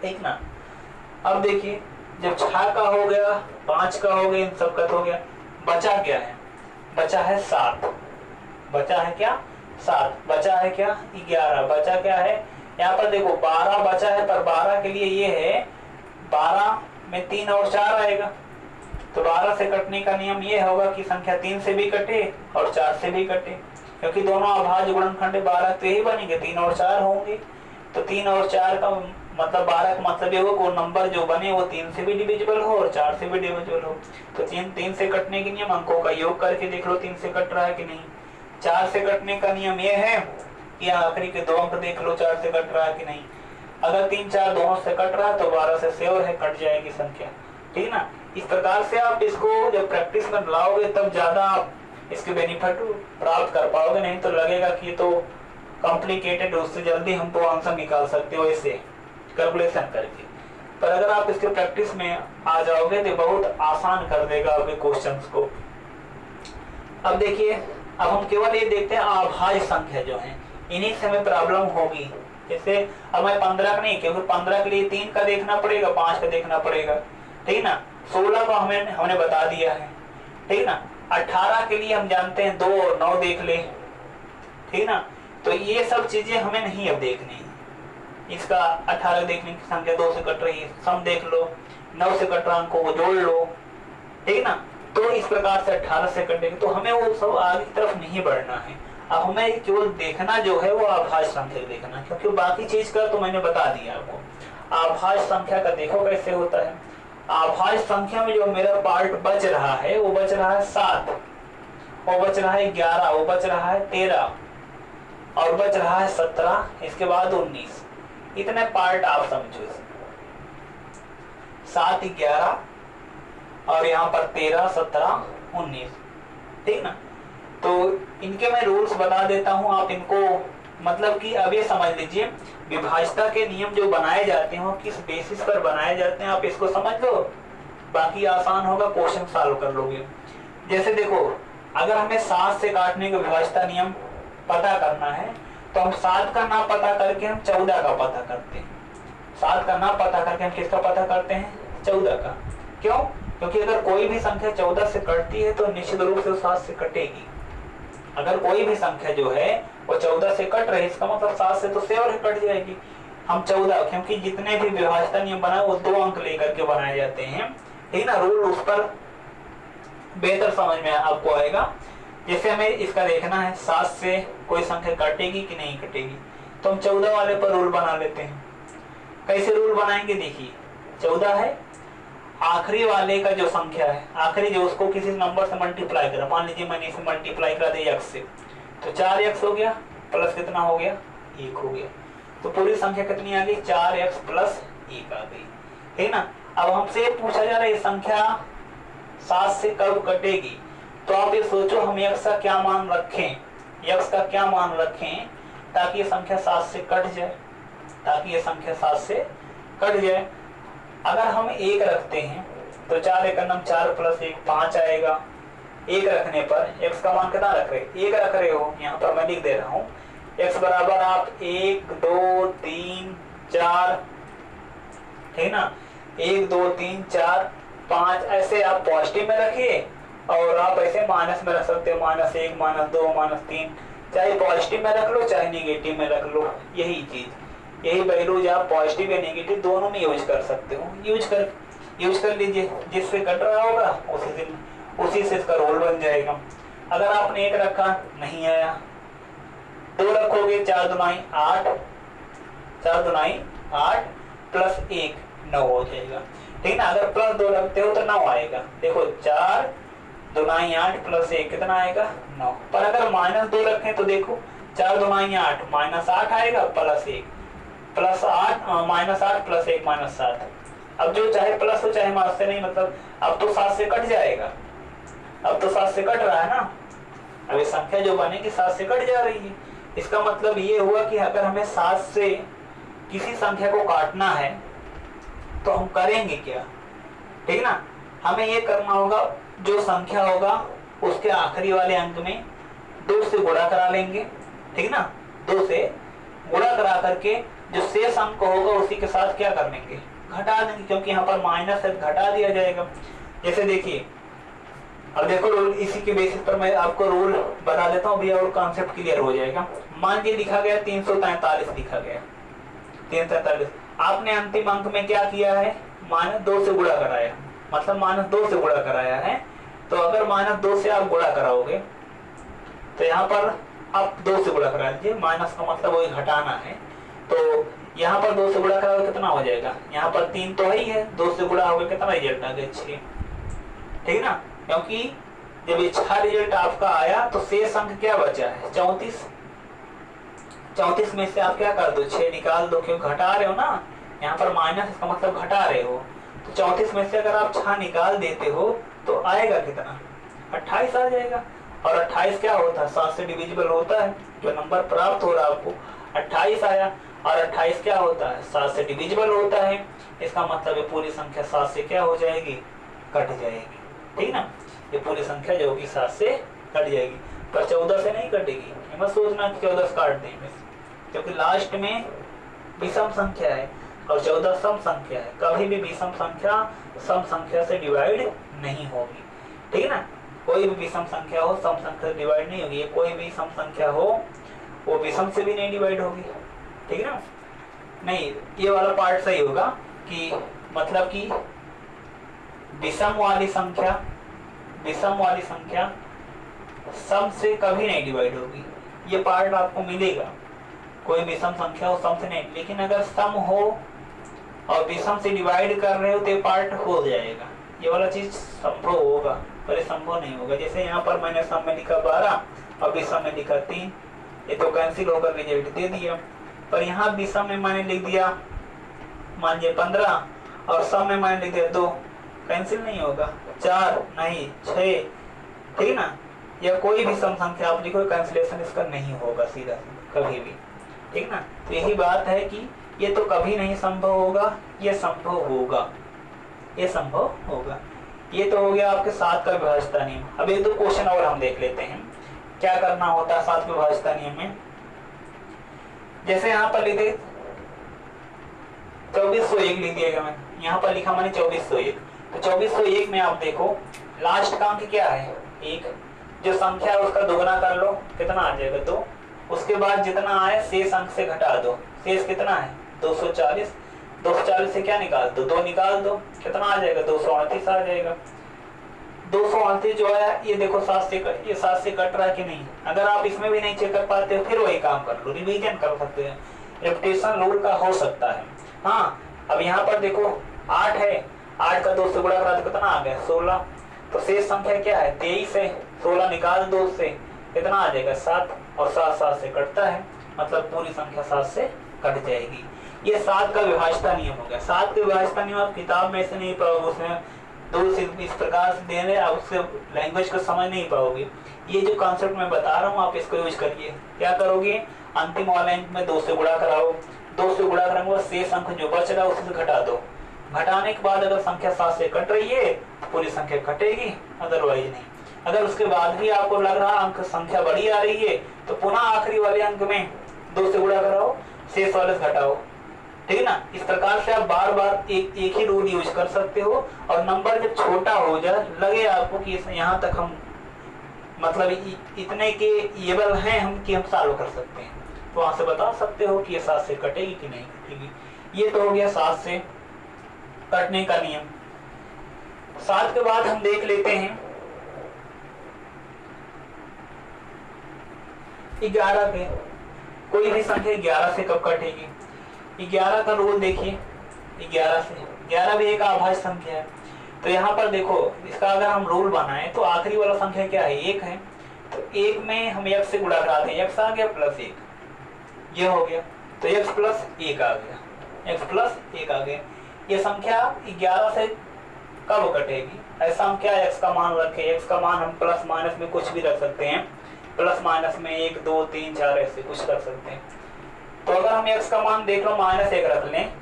ठीक ना। अब देखिए, जब 6 का हो गया, 5 का हो गया, इन सब का हो गया, बचा क्या है, बचा है 7, बचा है क्या 7, बचा है क्या 11, बचा क्या है, यहाँ पर देखो 12 बचा है, पर 12 के लिए ये है 12 में 3 और 4 आएगा, तो 12 से कटने का नियम ये होगा कि संख्या 3 से भी कटे और 4 से भी कटे, क्योंकि दोनों अभाज्य गुणनखंड 12 तो यही बनेंगे, 3 और 4 होंगे। तो 3 और 4 का मतलब 12 का मतलब ये होगा नंबर जो बने वो 3 से भी डिविजिबल हो और 4 से भी डिविजिबल हो। तो 3 से कटने के नियम, अंकों का योग करके देख लो 3 से कट रहा है कि नहीं। 4 से कटने का नियम ये है कि आखिरी के 2 अंक देख लो 4 से कट रहा है कि नहीं। अगर 3 4 दोनों से कट रहा है तो 12 से श्योर है कट जाएगी संख्या, ठीक ना। इस प्रकार से आप इसको जब प्रैक्टिस में लाओगे तब ज्यादा आप इसके बेनिफिट प्राप्त कर पाओगे, नहीं तो लगेगा कि तो कॉम्प्लिकेटेड, उससे जल्दी हम तो आंसर निकाल सकते हो ऐसे कैलकुलेशन करके। पर अगर आप इसके प्रैक्टिस में आ जाओगे तो बहुत आसान कर देगा आपके क्वेश्चंस को। अब देखिए, अब हम केवल ये देखते हैं अभाज्य संख्या जो है, इन्हीं से हमें प्रॉब्लम होगी। जैसे अब मैं 15 का नहीं, क्योंकि 15 के लिए 3 का देखना पड़ेगा, 5 का देखना पड़ेगा। ठीक ना। 16 को हमने बता दिया है, ठीक ना। 18 के लिए हम जानते हैं 2 और 9 देख ले, ठीक ना। तो ये सब चीजें हमें नहीं अब देखनी है। इसका 18 देखने की संख्या 2 से कट रही है, सम देख लो, 9 से कट रहा अंकों को जोड़ लो, ठीक ना। तो इस प्रकार से 18 से कटेंगे, तो हमें वो सब आगे की तरफ नहीं बढ़ना है। अब हमें केवल देखना जो है वो अभाज्य संख्या देखना, क्योंकि बाकी चीज का तो मैंने बता दिया आपको। अभाज्य संख्या का देखो कैसे होता है। अभाज्य संख्या में जो मेरा पार्ट बच रहा है वो बच रहा है 7, वो बच रहा है 11, वो बच रहा है 13 और बच रहा है 17, इसके बाद 19। इतने पार्ट आप समझो, 7, 11 और यहाँ पर 13, 17, 19, ठीक ना। तो इनके मैं रूल्स बता देता हूँ, आप इनको मतलब कि अब ये समझ लीजिए विभाज्यता के नियम जो बनाए जाते हैं किस बेसिस पर बनाए जाते हैं, आप इसको समझ लो, बाकी आसान होगा, क्वेश्चन सॉल्व कर लोगे। जैसे देखो, अगर हमें 7 से काटने का विभाज्यता नियम पता करना है तो हम 7 का नाम पता करके हम 14 का पता करते हैं। 7 का नाम पता करके हम किसका पता करते हैं? 14 का। क्यों? क्योंकि अगर कोई भी संख्या 14 से कटती है तो निश्चित रूप से 7 से कटेगी। अगर कोई भी संख्या जो है वो 14 से कट रही है, इसका मतलब 7 से तो श्योर ही कट जाएगी। हम 14, क्योंकि जितने भी विभाज्यता नियम बनाए वो 2 अंक लेकर के बनाए जाते हैं, ठीक ना। रूल उस पर बेहतर समझ में आपको आएगा। जैसे हमें इसका देखना है 7 से कोई संख्या कटेगी कि नहीं कटेगी, तो हम 14 वाले पर रूल बना लेते हैं। कैसे रूल बनाएंगे? देखिए, 14 है, आखिरी वाले का जो संख्या है, आखिरी जो, उसको किसी नंबर से मल्टीप्लाई करा। मान लीजिए मैंने इसे मल्टीप्लाई करा दिया x से, तो 4x हो गया, प्लस कितना हो गया? 1 हो गया। तो पूरी संख्या कितनी आ गई? 4x प्लस 1 आ गई, ठीक ना। अब हमसे पूछा जा रहा है ये संख्या 7 से कब कटेगी, तो आप ये सोचो हम x का क्या मान रखें, x का क्या मान रखें ताकि ये संख्या 7 से कट जाए, ताकि ये संख्या 7 से कट जाए। अगर हम 1 रखते हैं तो 4 1 4 प्लस 1 5 आएगा। 1 रखने पर x का मान कितना रख रहे? 1 रख रहे हो, यहाँ पर मैं लिख दे रहा हूँ x बराबर आप 1 2 3 4, ठीक ना। 1 2 3 4 5 ऐसे आप पॉजिटिव में रखिए और आप ऐसे माइनस में रख सकते हो, -1 -2 -3, चाहे पॉजिटिव में रख लो चाहे नेगेटिव में रख लो। यही चीज, यही वैल्यूज आप पॉजिटिव या नेगेटिव दोनों में यूज कर सकते हो। यूज कर लीजिए, जिससे कट रहा होगा उसी से इसका रोल बन जाएगा। अगर आपने 1 रखा, नहीं आया, 2 रखोगे, 4 दूनाई 8, 4 दूनाई 8 प्लस 1 9 हो जाएगा, ठीक ना। अगर प्लस 2 रखते हो तो 9 आएगा। देखो 4 दूनाई 8 प्लस 1 कितना आएगा? 9। पर अगर -2 रखें तो देखो 4 दूनाई 8 -8 आएगा, प्लस 1 प्लस 8 -8 प्लस 1 -7। अब जो चाहे प्लस हो चाहे माइनस से नहीं मतलब, अब तो 7 से कट जाएगा, अब तो 7 से कट रहा है ना। अब ये संख्या जो बनेगी 7 से कट जा रही है। इसका मतलब ये हुआ कि अगर हमें 7 से किसी संख्या को काटना है तो हम करेंगे क्या, ठीक ना। हमें ये करना होगा, जो संख्या होगा उसके आखिरी वाले अंक में 2 से गुणा करा लेंगे, ठीक ना। 2 से गुणा करा करके जो शेष अंक होगा उसी के साथ क्या कर लेंगे? घटा देंगे, क्योंकि यहाँ पर माइनस है, घटा दिया जाएगा। जैसे देखिए, अब देखो रूल, इसी के बेसिस पर मैं आपको रूल बता देता हूँ भैया, और कॉन्सेप्ट क्लियर हो जाएगा। मान के लिखा गया 343 लिखा गया, 343। आपने अंतिम अंक में क्या किया है? -2 से गुणा कराया, मतलब -2 से गुणा कराया है। तो अगर -2 से आप गुणा कराओगे तो यहाँ पर आप 2 से गुणा करा लीजिए, माइनस का मतलब वही घटाना है। तो यहाँ पर 2 से गुणा कराओगे कितना हो जाएगा? यहाँ पर 3 तो ही है, 2 से गुणा होगा कितना रिजल्ट आ गया? 6, ठीक ना। क्योंकि जब ये 6 रिजल्ट आपका आया तो शेष अंक क्या बचा है? 34। 34 में से आप क्या कर दो? 6 निकाल दो, क्यों घटा रहे हो ना, यहाँ पर माइनस, इसका मतलब घटा रहे हो। तो 34 में से अगर आप 6 निकाल देते हो तो आएगा कितना? 28 आ जाएगा। और 28 क्या होता है? 7 से डिविजिबल होता है। जो नंबर प्राप्त हो रहा है आपको 28 आया, और 28 क्या होता है? 7 से डिविजिबल होता है। इसका मतलब ये पूरी संख्या 7 से क्या हो जाएगी? कट जाएगी, ठीक ना। ये पूरी संख्या जो होगी 7 से कट जाएगी, पर 14 से नहीं कटेगी। ये मत सोचना कि 14 से काट देंगे, क्योंकि लास्ट में विषम संख्या है। और 14 सम संख्या है। कभी भी विषम संख्या सम संख्या से डिवाइड नहीं होगी, ठीक है ना। कोई भी विषम संख्या हो सम संख्या से डिवाइड नहीं होगी, कोई भी सम संख्या हो वो विषम से भी नहीं डिवाइड होगी, ठीक है ना। नहीं, ये वाला पार्ट सही होगा कि मतलब कि विषम वाली संख्या सम से कभी नहीं डिवाइड होगी, ये पार्ट आपको मिलेगा। कोई विषम संख्या हो सम से नहीं, लेकिन अगर सम हो और विषम से डिवाइड कर रहे हो तो ये पार्ट हो जाएगा, ये वाला चीज संभव होगा, पर ये संभव नहीं होगा। जैसे यहाँ पर मैंने सम में लिखा 12 और विषम में लिखा 3, ये तो कैंसिल होकर रिजल्ट दे दिया। पर यहाँ विषम में मैंने लिख दिया मान लीजिए 15 और सम में मैंने लिख दिया 2, कैंसिल नहीं होगा। 4 नहीं 6, ठीक ना। या कोई भी सम संख्या आप लिखो, कैंसिलेशन इसका नहीं होगा सीधा कभी भी, ठीक ना। तो यही बात है कि ये तो कभी नहीं संभव होगा, ये संभव होगा, ये संभव होगा। ये तो हो गया आपके 7 का विभाज्यता नियम। अब एक दो क्वेश्चन और हम देख लेते हैं क्या करना होता है 7 के विभाज्यता नियम में। जैसे यहाँ पर लिखे 2401 लिख दिएगा, मैंने यहाँ पर लिखा मैंने 2401। तो 2401 में आप देखो लास्ट का अंक क्या है 1, जो संख्या है उसका दोगुना कर लो, कितना आ जाएगा 2। उसके बाद जितना आए शेष अंक से घटा दो, शेष कितना है 240, 240 से क्या निकाल दो 2 निकाल दो, कितना आ जाएगा 238 आ जाएगा। 238 जो है ये देखो 7 से कट रहा है कि नहीं। अगर आप इसमें भी नहीं चेक कर पाते हो फिर वही काम कर लो, रिवीजन कर सकते हैं, रेपिटेशन रूल का हो सकता है। हाँ, अब यहाँ पर देखो 8 है, 8 का 2 से गुणा करा तो कितना आ गया 16। तो शेष संख्या क्या है 23 है, 16 निकाल दो उससे कितना आ जाएगा 7, और 7 से कटता है, मतलब पूरी संख्या 7 से कट जाएगी। ये 7 का विभाज्यता नियम हो गया। 7 का विभाज्यता नियम आप किताब में से नहीं पाओगे, उसमें दो से इस प्रकार से दे रहे हैं, आप उससे लैंग्वेज को समझ नहीं पाओगे। ये जो कॉन्सेप्ट मैं बता रहा हूँ आप इसको यूज करिए। क्या करोगे, अंतिम वाले अंक में 2 से गुणा कराओ, 2 से गुणा कराने के बाद शेष अंक जो बच रहा है उसी से घटा दो। घटाने के बाद अगर संख्या 7 से कट रही है तो पूरी संख्या कटेगी, अदरवाइज नहीं। अगर उसके बाद भी आपको लग रहा अंक संख्या बड़ी आ रही है तो पुनः आखिरी वाले अंक में 2 से गुणा कराओ, शेष वाले से घटाओ, ठीक है ना। इस प्रकार से आप बार बार एक ही रूल यूज कर सकते हो। और नंबर जब छोटा हो जाए, लगे आपको कि यहाँ तक हम मतलब इतने के एबल हैं हम कि हम सॉल्व कर सकते हैं, तो वहां से बता सकते हो कि ये 7 से कटेगी कि नहीं कटेगी। ये तो हो गया 7 से कटने का नियम। 7 के बाद हम देख लेते हैं 11 के। कोई भी संख्या 11 से कब कटेगी, 11 का रूल देखिए। 11 भी एक अभाज्य संख्या है। तो यहाँ पर देखो इसका अगर हम रूल बनाए तो आखिरी वाला संख्या क्या है 1 है, तो 1 में हम x से गुणा कराते हैं, x आ गया प्लस 1, ये हो गया। तो x प्लस 1 आ गया, x प्लस 1 आ गया। ये संख्या 11 से कब कटेगी, ऐसा हम क्या x का मान रखें। x का मान हम प्लस माइनस में कुछ भी रख सकते हैं, प्लस माइनस में 1 2 3 4 ऐसे कुछ रख सकते हैं। तो अगर हम x का मान देख लो -1 रख लें,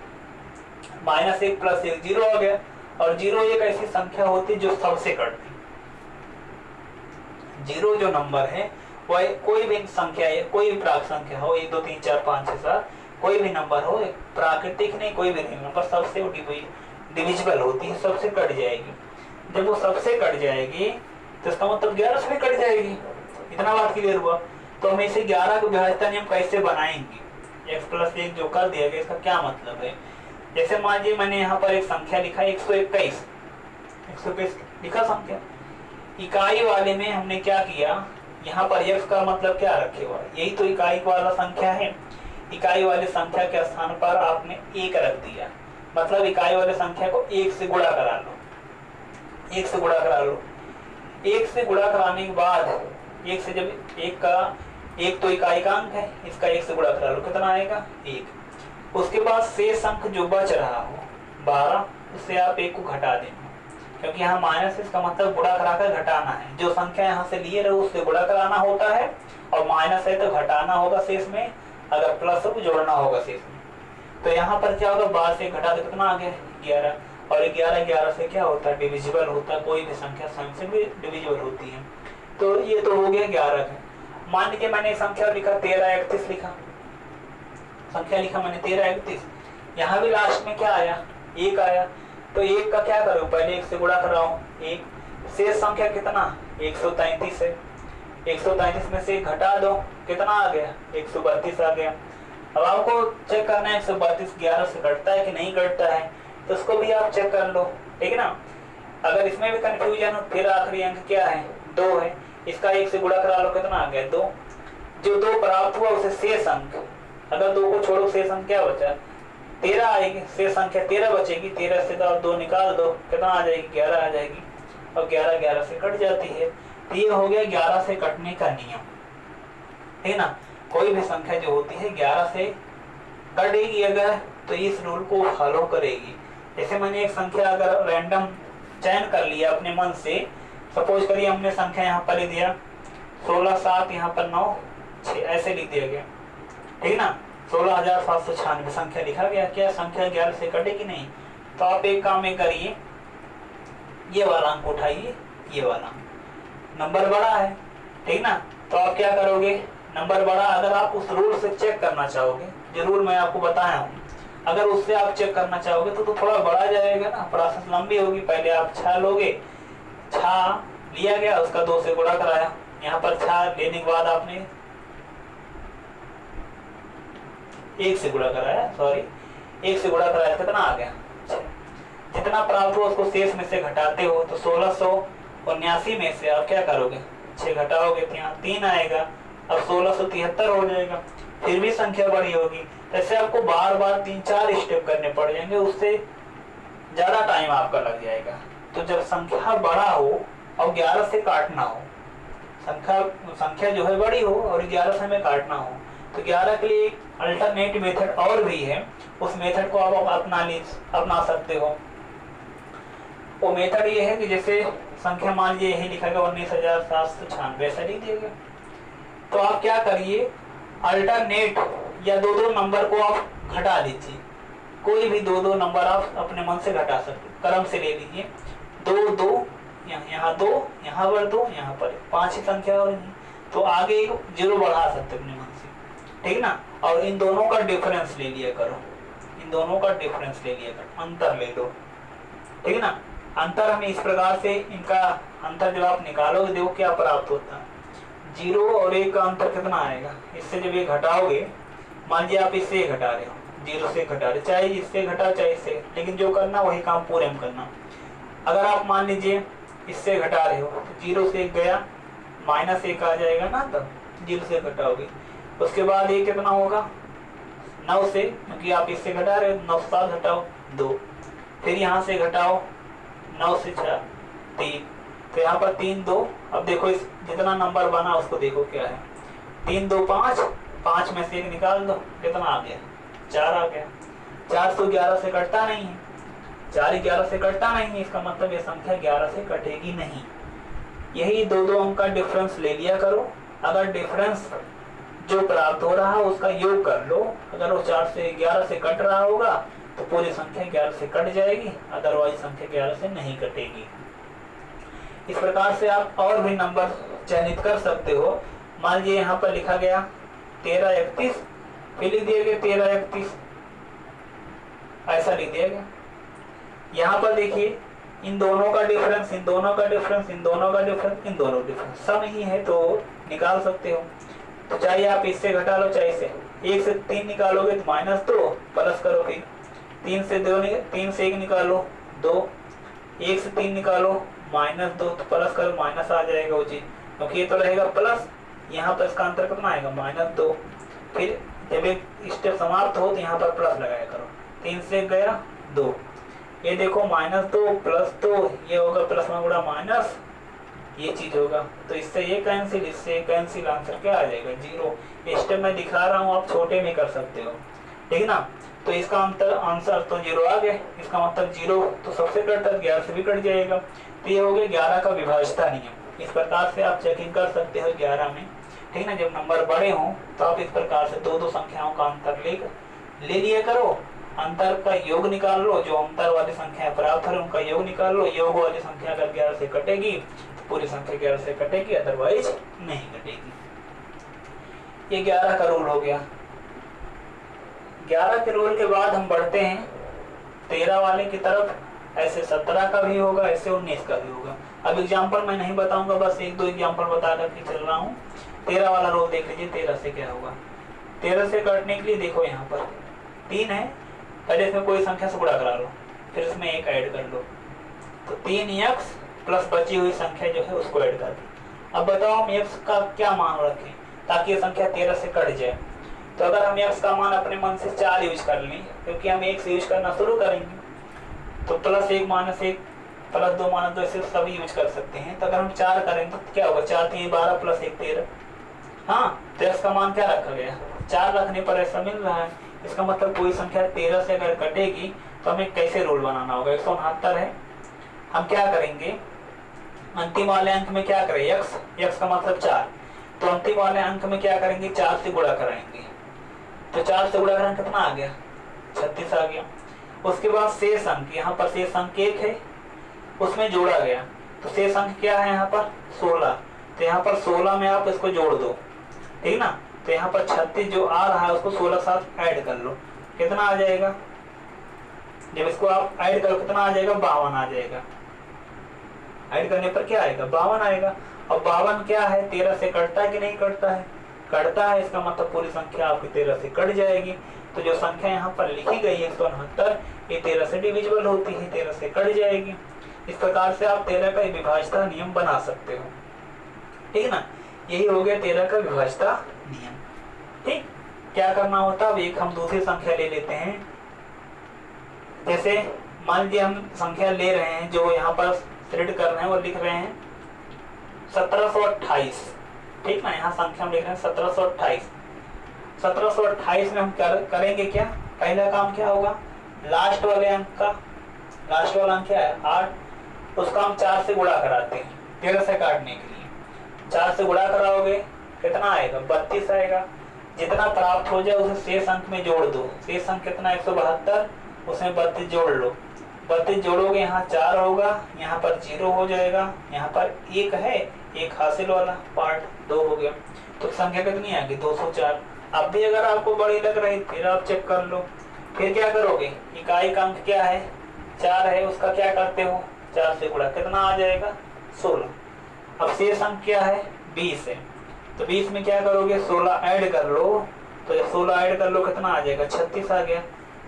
-1 प्लस 1 0 हो गया। और 0 एक ऐसी संख्या होती है जो सबसे कटती। 0 जो नंबर है वह कोई भी संख्या है, कोई भी प्राक संख्या हो 1 2 3 4 5 6 7 कोई भी नंबर हो, प्राकृतिक नहीं कोई भी नहीं नंबर सबसे डिविजिबल होती है, सबसे कट जाएगी। जब वो सबसे कट जाएगी तो इसका मतलब 11 से भी कट जाएगी। इतना बात क्लियर हुआ। तो हम इसे 11 को विभाज्यता नियम कैसे बनाएंगे, x प्लस 1 जो कर दिया गया इसका क्या मतलब है। जैसे मान लीजिए मैंने यहाँ पर एक संख्या लिखा 121 लिखा संख्या। इकाई वाले में हमने क्या किया, यहाँ पर x का मतलब क्या रखे हुआ, यही तो इकाई वाला संख्या है। इकाई वाले संख्या के स्थान पर आपने 1 रख दिया, मतलब इकाई वाले संख्या को 1 से गुणा करा लो, 1 से गुणा करा लो। 1 से गुणा कराने के बाद 1 से जब 1 तो इकाई का अंक है, इसका 1 से गुणा करा लो, कितना आएगा 1। उसके बाद शेष अंक जो बच रहा हो 12, उससे आप 1 को घटा देना, क्योंकि यहाँ माइनस इसका मतलब गुणा कराकर घटाना है। जो संख्या यहाँ से लिए रहे उससे गुणा कराना होता है, और माइनस है तो घटाना होगा शेष में, अगर प्लस हो तो जोड़ना होगा शेष में। तो यहाँ पर क्या होगा 12 से घटा दो, कितना आ गया 11। और 11 से क्या होता है डिविजिबल होता है, कोई भी संख्या स्वयं से भी डिविजिबल होती है। तो ये तो हो गया 11 का। मान लीजिए मैंने संख्या लिखा 1331 लिखा, संख्या लिखा मैंने 1331। यहाँ भी लास्ट में क्या आया, 1 आया। तो 1 का क्या करो, पहले 1 से गुणा कर रहा हूँ 1। शेष संख्या कितना 133 है। 133 में से घटा दो, कितना आ गया 132 आ गया। अब आपको चेक करना है 132 11 से कटता है कि नहीं कटता है, तो उसको भी आप चेक कर लो, ठीक है ना। अगर इसमें भी कंफ्यूजन हो, फिर आखिरी अंक क्या है 2 है, इसका 1 से गुणा करा लो, कितना आ गया 2। जो 2 प्राप्त हुआ उसे शेष अंक, अगर 2 को छोड़ो शेष अंक क्या बचा 13 आएगी, शेष संख्या 13 बचेगी। 13 से तो आप 2 निकाल दो, कितना आ जाएगी 11 आ जाएगी, और 11 11 से कट जाती है। तो ये हो गया 11 से कटने का नियम, है ना। कोई भी संख्या जो होती है 11 से कटेगी अगर, तो इस रूल को फॉलो करेगी। जैसे मैंने एक संख्या अगर रैंडम चयन कर लिया अपने मन से, सपोज करिए हमने संख्या यहाँ पर ही दिया 16 7 यहाँ पर 9 6 ऐसे लिख दिया गया, ठीक ना। 16,796 संख्या लिखा गया, क्या संख्या 11 से कटेगी नहीं। तो आप एक काम में करिए, ये वाला अंक उठाइए, ये वाला नंबर बड़ा है, ठीक ना। तो आप क्या करोगे, नंबर बड़ा, अगर आप उस रूल से चेक करना चाहोगे, जो रूल मैं आपको बताया हूँ, अगर उससे आप चेक करना चाहोगे तो थोड़ा बड़ा जाएगा ना, प्रोसेस लंबी होगी। पहले आप 6 लोगे, 6 लिया गया, उसका 2 से गुणा कराया। यहाँ पर 6 लेने के बाद आपने 1 से गुणा कराया, सॉरी 1 से गुणा कराया, कितना आ गया 6। जितना प्राप्त हुआ उसको शेष में से घटाते हो, तो 1679 में से आप क्या करोगे 6 घटाओगे तो यहाँ 3 आएगा, अब 1673 हो जाएगा। फिर भी संख्या बड़ी होगी, ऐसे आपको बार बार 3-4 स्टेप करने पड़ जाएंगे, उससे ज्यादा टाइम आपका लग जाएगा। तो जब संख्या बड़ा हो और 11 से काटना हो, संख्या जो है बड़ी हो और 11 से हमें काटना हो, तो 11 के लिए एक अल्टरनेट मेथड और भी है, उस मेथड को आप अपना सकते हो। वो मेथड ये है कि जैसे संख्या मान लीजिए यही लिखा गया 19,796 ऐसा लिख दिया गया, तो आप क्या करिए, अल्टरनेट या 2-2 नंबर को आप घटा दीजिए। कोई भी 2-2 नंबर आप अपने मन से घटा सकते, क्रम से ले लीजिए, 2-2 यहाँ 2 यहाँ पर 2 यहाँ पर 5 ही संख्या और, तो आगे एक 0 बढ़ा सकते अपने मन से, ठीक ना। और इन दोनों का डिफरेंस ले लिया करो, इन दोनों का डिफरेंस ले लिया करो, अंतर ले लो, ठीक ना। अंतर हमें इस प्रकार से, इनका अंतर जब आप निकालोगे देखो क्या प्राप्त होता है, 0 और 1 का अंतर कितना आएगा। इससे जब ये घटाओगे, मान लीजिए आप इससे घटा रहे हो, 0 से घटा रहे, चाहे इससे घटा चाहे इससे, लेकिन जो करना वही काम पूरे में करना। अगर आप मान लीजिए इससे घटा रहे हो, तो 0 से 1 गया, -1 आ जाएगा ना, तब 0 से घटाओगे। उसके बाद ये कितना होगा 9 से, क्योंकि आप इससे घटा रहे हो, 9 से 7 घटाओ 2, फिर यहाँ से घटाओ 9 से 6 3, तो यहाँ पर 3 2, अब देखो इस जितना नंबर बना उसको देखो क्या है, 3 2 5, 5 में से 1 निकाल दो, कितना आ गया 4 आ गया। 4 तो 11 से कटता नहीं है, 4 11 से कटता नहीं है, इसका मतलब ये संख्या 11 से कटेगी नहीं। यही 2-2 अंक का डिफरेंस ले लिया करो, अगर डिफरेंस जो प्राप्त हो रहा है उसका योग कर लो, अगर वो 4 से 11 से कट रहा होगा तो पूरी संख्या 11 से कट जाएगी, अदरवाइज संख्या 11 से नहीं कटेगी। इस प्रकार से आप और भी नंबर चयनित कर सकते हो। मान लीजिए यहाँ पर लिखा गया 1331, फिर लिख दिया गया 1331, ऐसा लिख दिया गया। यहाँ पर देखिए इन दोनों का डिफरेंस, इन दोनों का डिफरेंस, इन दोनों का डिफरेंस, इन दोनों डिफरेंस सब ही है, तो निकाल सकते हो। तो चाहे आप इससे घटा लो चाहे इससे, 1 से 3 निकालोगे तो -2, प्लस करो, फिर 3 से 1 निकालो 2, 1 से 3 निकालो -2, तो प्लस करो, माइनस आ जाएगा वो चीज, क्योंकि ये तो रहेगा प्लस, यहाँ पर इसका अंतर कितना आएगा -2। फिर जब एक स्टेप समाप्त हो तो यहाँ पर प्लस लगाया करो, 3 से गया 2, ये देखो -2 प्लस 2, ये होगा प्लस में गुणा माइनस, ये चीज होगा, तो इससे ये कैंसिल, इससे ये कैंसिल, आंसर क्या आ जाएगा 0। ये स्टेप मैं दिखा रहा हूँ, आप छोटे में कर सकते हो, ठीक है ना। तो इसका आंसर तो 0 आ गया, इसका मतलब 0 तो सबसे कटता है, 11 से भी कट जाएगा। तो ये हो गया 11 का विभाज्यता नियम। इस प्रकार से आप चेकिंग कर सकते हो 11 में, ठीक ना। जब नंबर बड़े हों तो आप इस प्रकार से 2-2 संख्याओं का अंतर ले लिया करो, अंतर का योग निकाल लो, जो अंतर वाली संख्या प्राप्त है उनका योग निकाल लो, योग वाली संख्या अगर 11 से कटेगी तो पूरी संख्या 11 से कटेगी, अदरवाइज नहीं कटेगी। ये 11 का रूल हो गया। 11 के रूल के बाद हम बढ़ते हैं 13 वाले की तरफ। ऐसे 17 का भी होगा, ऐसे 19 का भी होगा। अब एग्जाम्पल मैं नहीं बताऊंगा, बस एक दो एग्जाम्पल बता करके चल रहा हूँ। 13 वाला रूल देख लीजिए, 13 से क्या होगा। 13 से काटने के लिए देखो यहाँ पर 3 है, पहले इसमें कोई संख्या से गुणा करा लो, फिर इसमें 1 ऐड कर लो, तो 3x प्लस बची हुई संख्या जो है उसको ऐड कर दी। अब बताओ हम x का क्या मान रखें ताकि ये संख्या 13 से कट जाए। तो अगर हम x का मान अपने मन से 4 यूज कर लें, क्योंकि हम 1 से यूज करना शुरू करेंगे, तो +1 -1 +2 -2 ऐसे सभी यूज कर सकते हैं। तो अगर हम 4 करें तो क्या होगा, 4 3 12 + 1 13। हाँ, तो x का मान क्या रखा गया, 4 रखने पर ऐसा मिल रहा है। इसका मतलब कोई संख्या 13 से अगर कटेगी तो हमें कैसे रूल बनाना होगा। 169 है, हम क्या करेंगे, अंतिम वाले अंक में क्या करें, x का मतलब 4, तो अंतिम वाले अंक में क्या करेंगे, 4 से गुणा कराएंगे। तो 4 से गुणा करना कितना आ गया, 36 आ गया। उसके बाद शेष अंक, यहाँ पर शेष अंक 1 है, उसमें जोड़ा गया, तो शेष अंक क्या है यहाँ पर 16। तो यहाँ पर 16 में आप इसको जोड़ दो, ठीक ना। तो यहाँ पर 36 जो आ रहा है उसको 16 साथ ऐड कर लो, कितना आ जाएगा, जब इसको आप ऐड करो कितना आ जाएगा, 52 आ जाएगा। ऐड करने पर क्या आएगा, 52 आएगा। और 52 क्या है, 13 से कटता है कि नहीं कटता है, कटता है। इसका मतलब पूरी संख्या आपकी 13 से कट जाएगी। तो जो संख्या यहाँ पर लिखी गई है 169, ये 13 से डिविजिबल होती है, 13 से कट जाएगी। इस प्रकार से आप 13 का विभाज्यता नियम बना सकते हो, ठीक ना। यही हो गया 13 का विभाज्यता नियम। ठीक, क्या करना होता है, अब एक हम दूसरी संख्या ले लेते हैं। जैसे मान लीजिए हम संख्या ले रहे हैं, जो यहाँ पर थ्रेड कर रहे हैं और लिख रहे हैं 1728, ठीक ना। यहाँ संख्या हम लिख रहे हैं 1728। 1728 में हम करेंगे क्या, पहला काम क्या होगा, लास्ट वाले अंक का, लास्ट वाला अंक क्या है 8, उसका हम 4 से गुणा कराते हैं 13 से काटने के लिए। 4 से गुणा कराओगे कितना आएगा, 32 आएगा। जितना प्राप्त हो जाए उसे शेष अंक में जोड़ दो। शेष अंक कितना 172, उसमें 32 जोड़ लो। 32 जोड़ोगे यहाँ 4 होगा, यहाँ पर 0 हो जाएगा, यहाँ पर 1 है, 1 हासिल वाला पार्ट 2 हो गया। तो संख्या कितनी आ गई 204। अब भी अगर आपको बड़ी लग रही फिर आप चेक कर लो। फिर क्या करोगे, इकाई का अंक क्या है 4 है, उसका क्या करते हो 4 से गुणा, कितना आ जाएगा 16। अब शेष अंक क्या है 20 है, तो 20 में क्या करोगे 16 ऐड कर लो। तो 16 ऐड कर लो कितना आ जाएगा 36 आ गया।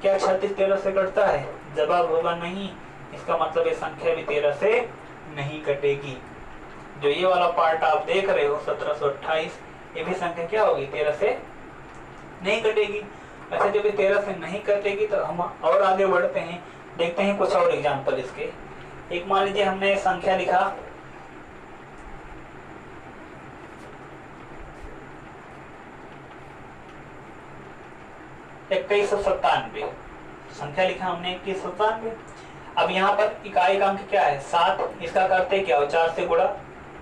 क्या 36 13 से कटता है, जवाब होगा नहीं। इसका मतलब ये संख्या भी 13 से नहीं कटेगी। जो ये वाला पार्ट आप देख रहे हो 1728, ये भी संख्या क्या होगी 13 से नहीं कटेगी। अच्छा, जब ये 13 से नहीं कटेगी तो हम और आगे बढ़ते हैं, देखते हैं कुछ और एग्जाम्पल इसके। एक मान लीजिए हमने संख्या लिखा 2197, संख्या लिखा हमने 2197। अब यहाँ पर इकाई का अंक क्या है 7, इसका करते क्या हो 4 से गुणा।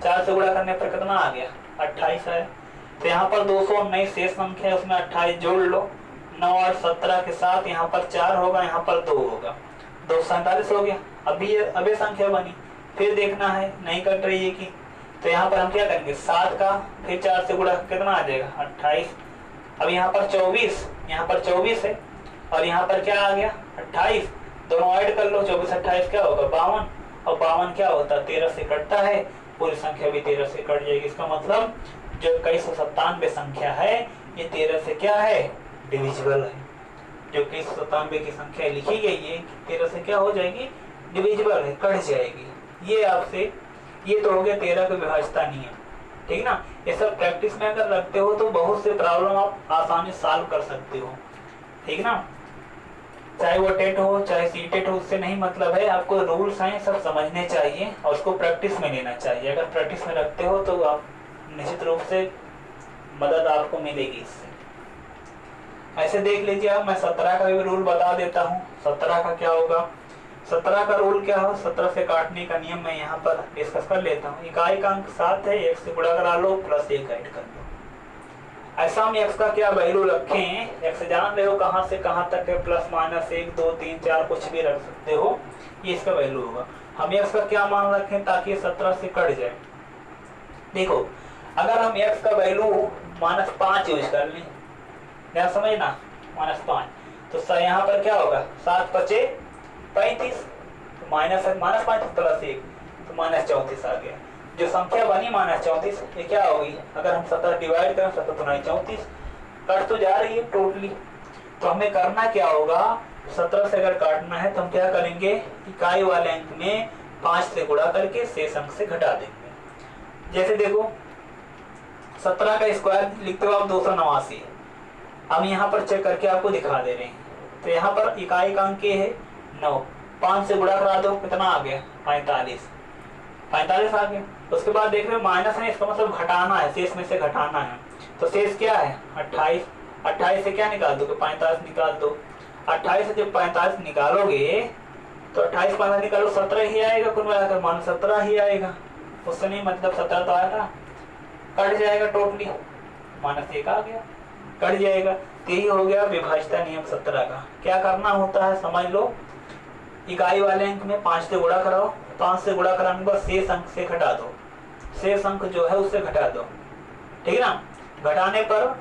4 से गुणा करने पर कितना आ गया 28 है। तो यहाँ पर 219 शेष संख्या है, उसमें 28 जोड़ लो। 9 और 17 के साथ यहाँ पर 4 होगा, यहाँ पर 2 होगा, 247 हो गया। अभी संख्या बनी, फिर देखना है नहीं कट रही है कि, तो यहाँ पर हम क्या करेंगे 7 का फिर 4 से गुणा कितना आ जाएगा 28। अब यहाँ पर 24, यहाँ पर 24 है और यहाँ पर क्या आ गया 28, दोनों ऐड कर लो। 24 28 क्या होगा 52, और 52 क्या होता है 13 से कटता है, पूरी संख्या भी 13 से कट जाएगी। इसका मतलब जो 2197 संख्या है ये 13 से क्या है डिविजिबल है। जो 2197 की संख्या लिखी गई है 13 से क्या हो जाएगी डिविजिबल है, कट जाएगी। ये आपसे, ये तो हो गया 13 का विभाज्यता नियम, ठीक ना। ये सब प्रैक्टिस में अगर रखते हो तो बहुत से प्रॉब्लम आप आसानी सॉल्व कर सकते हो, ठीक ना। चाहे वो टेट हो चाहे सी टेट हो, उससे नहीं मतलब है, आपको रूल्स हैं सब समझने चाहिए और उसको प्रैक्टिस में लेना चाहिए। अगर प्रैक्टिस में रखते हो तो आप निश्चित रूप से मदद आपको मिलेगी इससे। ऐसे देख लीजिए, अब मैं 17 का भी रूल बता देता हूँ। 17 का क्या होगा, 17 का रूल क्या हो, 17 से काटने का नियम मैं यहाँ पर डिस्कस कर लेता हूँ। इकाई का अंक 7 है, 1 से गुणा करा लो प्लस 1 ऐड कर लो। ऐसा हम x का क्या वैल्यू रखें, x जान रहे हो कहाँ से कहाँ तक है, प्लस माइनस 1 2 3 4 कुछ भी रख सकते हो, ये इसका वैल्यू होगा। हम x का क्या मान रखें ताकि 17 से कट जाए। देखो, अगर हम x का वैल्यू -5 यूज कर लें, क्या समझना -5, तो यहाँ पर क्या होगा, 7 पचे 35, तो -35 प्लस 1 तो -34 आ गया। जो संख्या बनी -34 ये क्या होगी, अगर हम 17 डिवाइड करें 17 तो 34 कट तो जा रही है टोटली। तो हमें करना क्या होगा, 17 से अगर काटना है तो हम क्या करेंगे, इकाई वाले अंक में 5 से गुणा करके शेष अंक से घटा देंगे। जैसे देखो 17 का स्क्वायर लिखते हो आप 289, हम यहाँ पर चेक करके आपको दिखा दे रहे हैं। तो यहाँ पर इकाई का अंक है 9, 5 से गुणा करा दो कितना आ गया 45 आ गया। उसके बाद देख रहे हो माइनस है, इसका मतलब घटाना है, शेष में से घटाना है। तो शेष क्या है 28 से क्या निकाल दोगे 45 निकाल दो। 28 से जब 45 निकालोगे तो 28 15 निकालो 17 ही आएगा, कुल मिलाकर मान 17 ही आएगा। उससे नहीं मतलब 17 तो आया था, कट जाएगा टोटली, -1 आ गया, कट जाएगा। तो यही हो गया विभाज्यता नियम 17 का। क्या करना होता है समझ लो, इकाई वाले अंक में 5 से गुणा कराओ, 5 से गुणा कराने के बाद शेष अंक से घटा दो, शेष अंक जो है उससे घटा दो, ठीक है ना। घटाने पर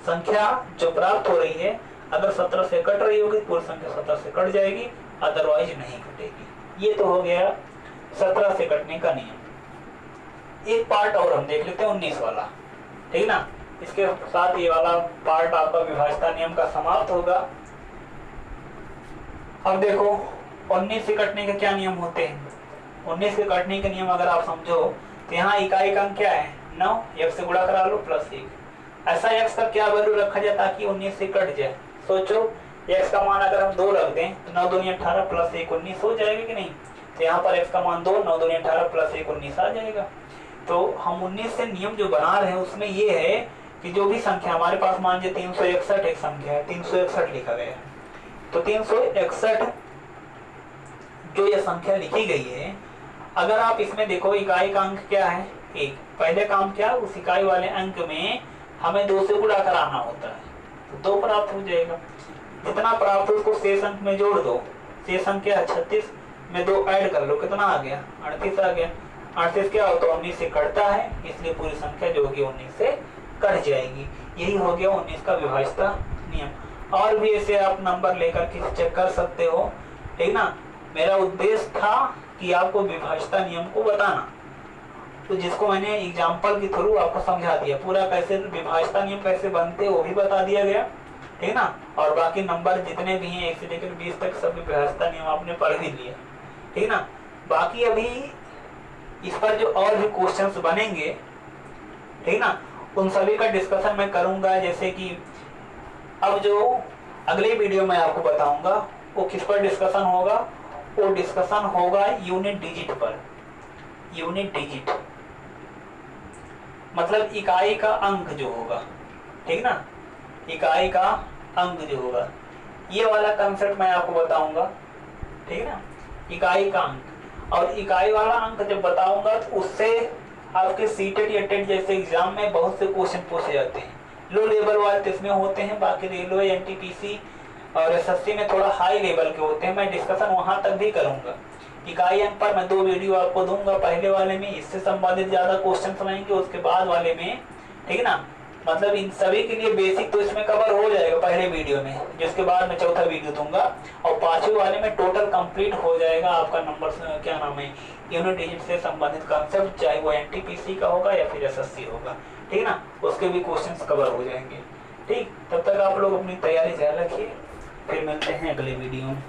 संख्या जो प्राप्त हो रही है अगर 17 से कट रही होगी पूरी संख्या 17 से कट जाएगी, अदरवाइज नहीं कटेगी। ये तो हो गया 17 से कटने का नियम। एक पार्ट और हम देख लेते हैं 19 वाला, ठीक ना। इसके साथ ये वाला पार्ट आपका विभाज्यता नियम का समाप्त होगा। अब देखो 19 से कटने के क्या नियम होते हैं। 19 से कटने के नियम अगर आप समझो तो यहाँ इकाई का अंक क्या है 9, x से गुणा करा लो प्लस 1। ऐसा x का क्या वैल्यू रखा जाए ताकि 19 से कट जाए। सोचो x का मान अगर हम 2 रख दें तो 9 दूनी 18 प्लस 1 19 हो जाएगा कि नहीं। तो यहाँ पर x का मान 2, 9 दूनी 18 प्लस 1 19 आ जाएगा। तो हम 19 से नियम जो बना रहे हैं उसमें ये है कि जो भी संख्या हमारे पास मान लीजिए 361 एक संख्या है, 361 लिखा गया है। तो 361 जो ये संख्या लिखी गई है, अगर आप इसमें देखो इकाई का अंक क्या है 1, पहले काम क्या उस इकाई वाले अंक में हमें 2 से गुणा कराना होता है, तो 2 प्राप्त हो जाएगा। जितना प्राप्त हो उसको शेष अंक में जोड़ दो, शेष अंक क्या है 36 में 2 ऐड कर लो कितना आ गया 38 आ गया। 38 क्या होता है 19 से कटता है, इसलिए पूरी संख्या जो होगी 19 से कट जाएगी। यही हो गया 19 का विभाज्यता नियम। और भी ऐसे आप नंबर लेकर के चेक कर सकते हो, ठीक ना। मेरा उद्देश्य था कि आपको विभाज्यता नियम को बताना, तो जिसको मैंने एग्जाम्पल के थ्रू आपको समझा दिया, पूरा कैसे विभाज्यता नियम कैसे बनते वो भी बता दिया गया, ठीक ना। और बाकी नंबर जितने भी हैं 1 से लेकर 20 तक सब विभाज्यता नियम आपने पढ़ भी लिया, ठीक ना। बाकी अभी इस पर जो और भी क्वेश्चंस बनेंगे, ठीक ना, उन सभी का डिस्कशन मैं करूंगा। जैसे कि अब जो अगले वीडियो में आपको बताऊंगा वो किस पर डिस्कशन होगा, वो डिस्कशन होगा यूनिट डिजिट पर। यूनिट डिजिट मतलब इकाई का अंक जो होगा, ठीक ना, इकाई का अंक जो होगा, ये वाला कंसेप्ट मैं आपको बताऊंगा, ठीक ना। इकाई का अंक और इकाई वाला अंक जब बताऊंगा तो उससे आपके सीटेट या टेट जैसे एग्जाम में बहुत से क्वेश्चन पूछे जाते हैं। लो लेवल वाले इसमें होते हैं, बाकी रेलवे एनटीपीसी और एसएससी में थोड़ा हाई लेवल के होते हैं। मैं डिस्कशन वहां तक भी करूंगा। इकाई अंक पर मैं 2 वीडियो आपको दूंगा, पहले वाले में इससे संबंधित ज्यादा क्वेश्चन रहेंगे, उसके बाद वाले में, ठीक ना। मतलब इन सभी के लिए बेसिक तो इसमें कवर हो जाएगा पहले वीडियो में, जिसके बाद मैं चौथा वीडियो दूंगा, और 5वें वाले में टोटल कंप्लीट हो जाएगा आपका नंबर क्या नाम है यूनिट डिजिट से संबंधित कंसेप्ट, चाहे वो एनटीपीसी का होगा या फिर एसएससी होगा, ठीक ना। उसके भी क्वेश्चंस कवर हो जाएंगे, ठीक। तब तक आप लोग अपनी तैयारी जारी रखिए, फिर मिलते हैं अगले वीडियो में।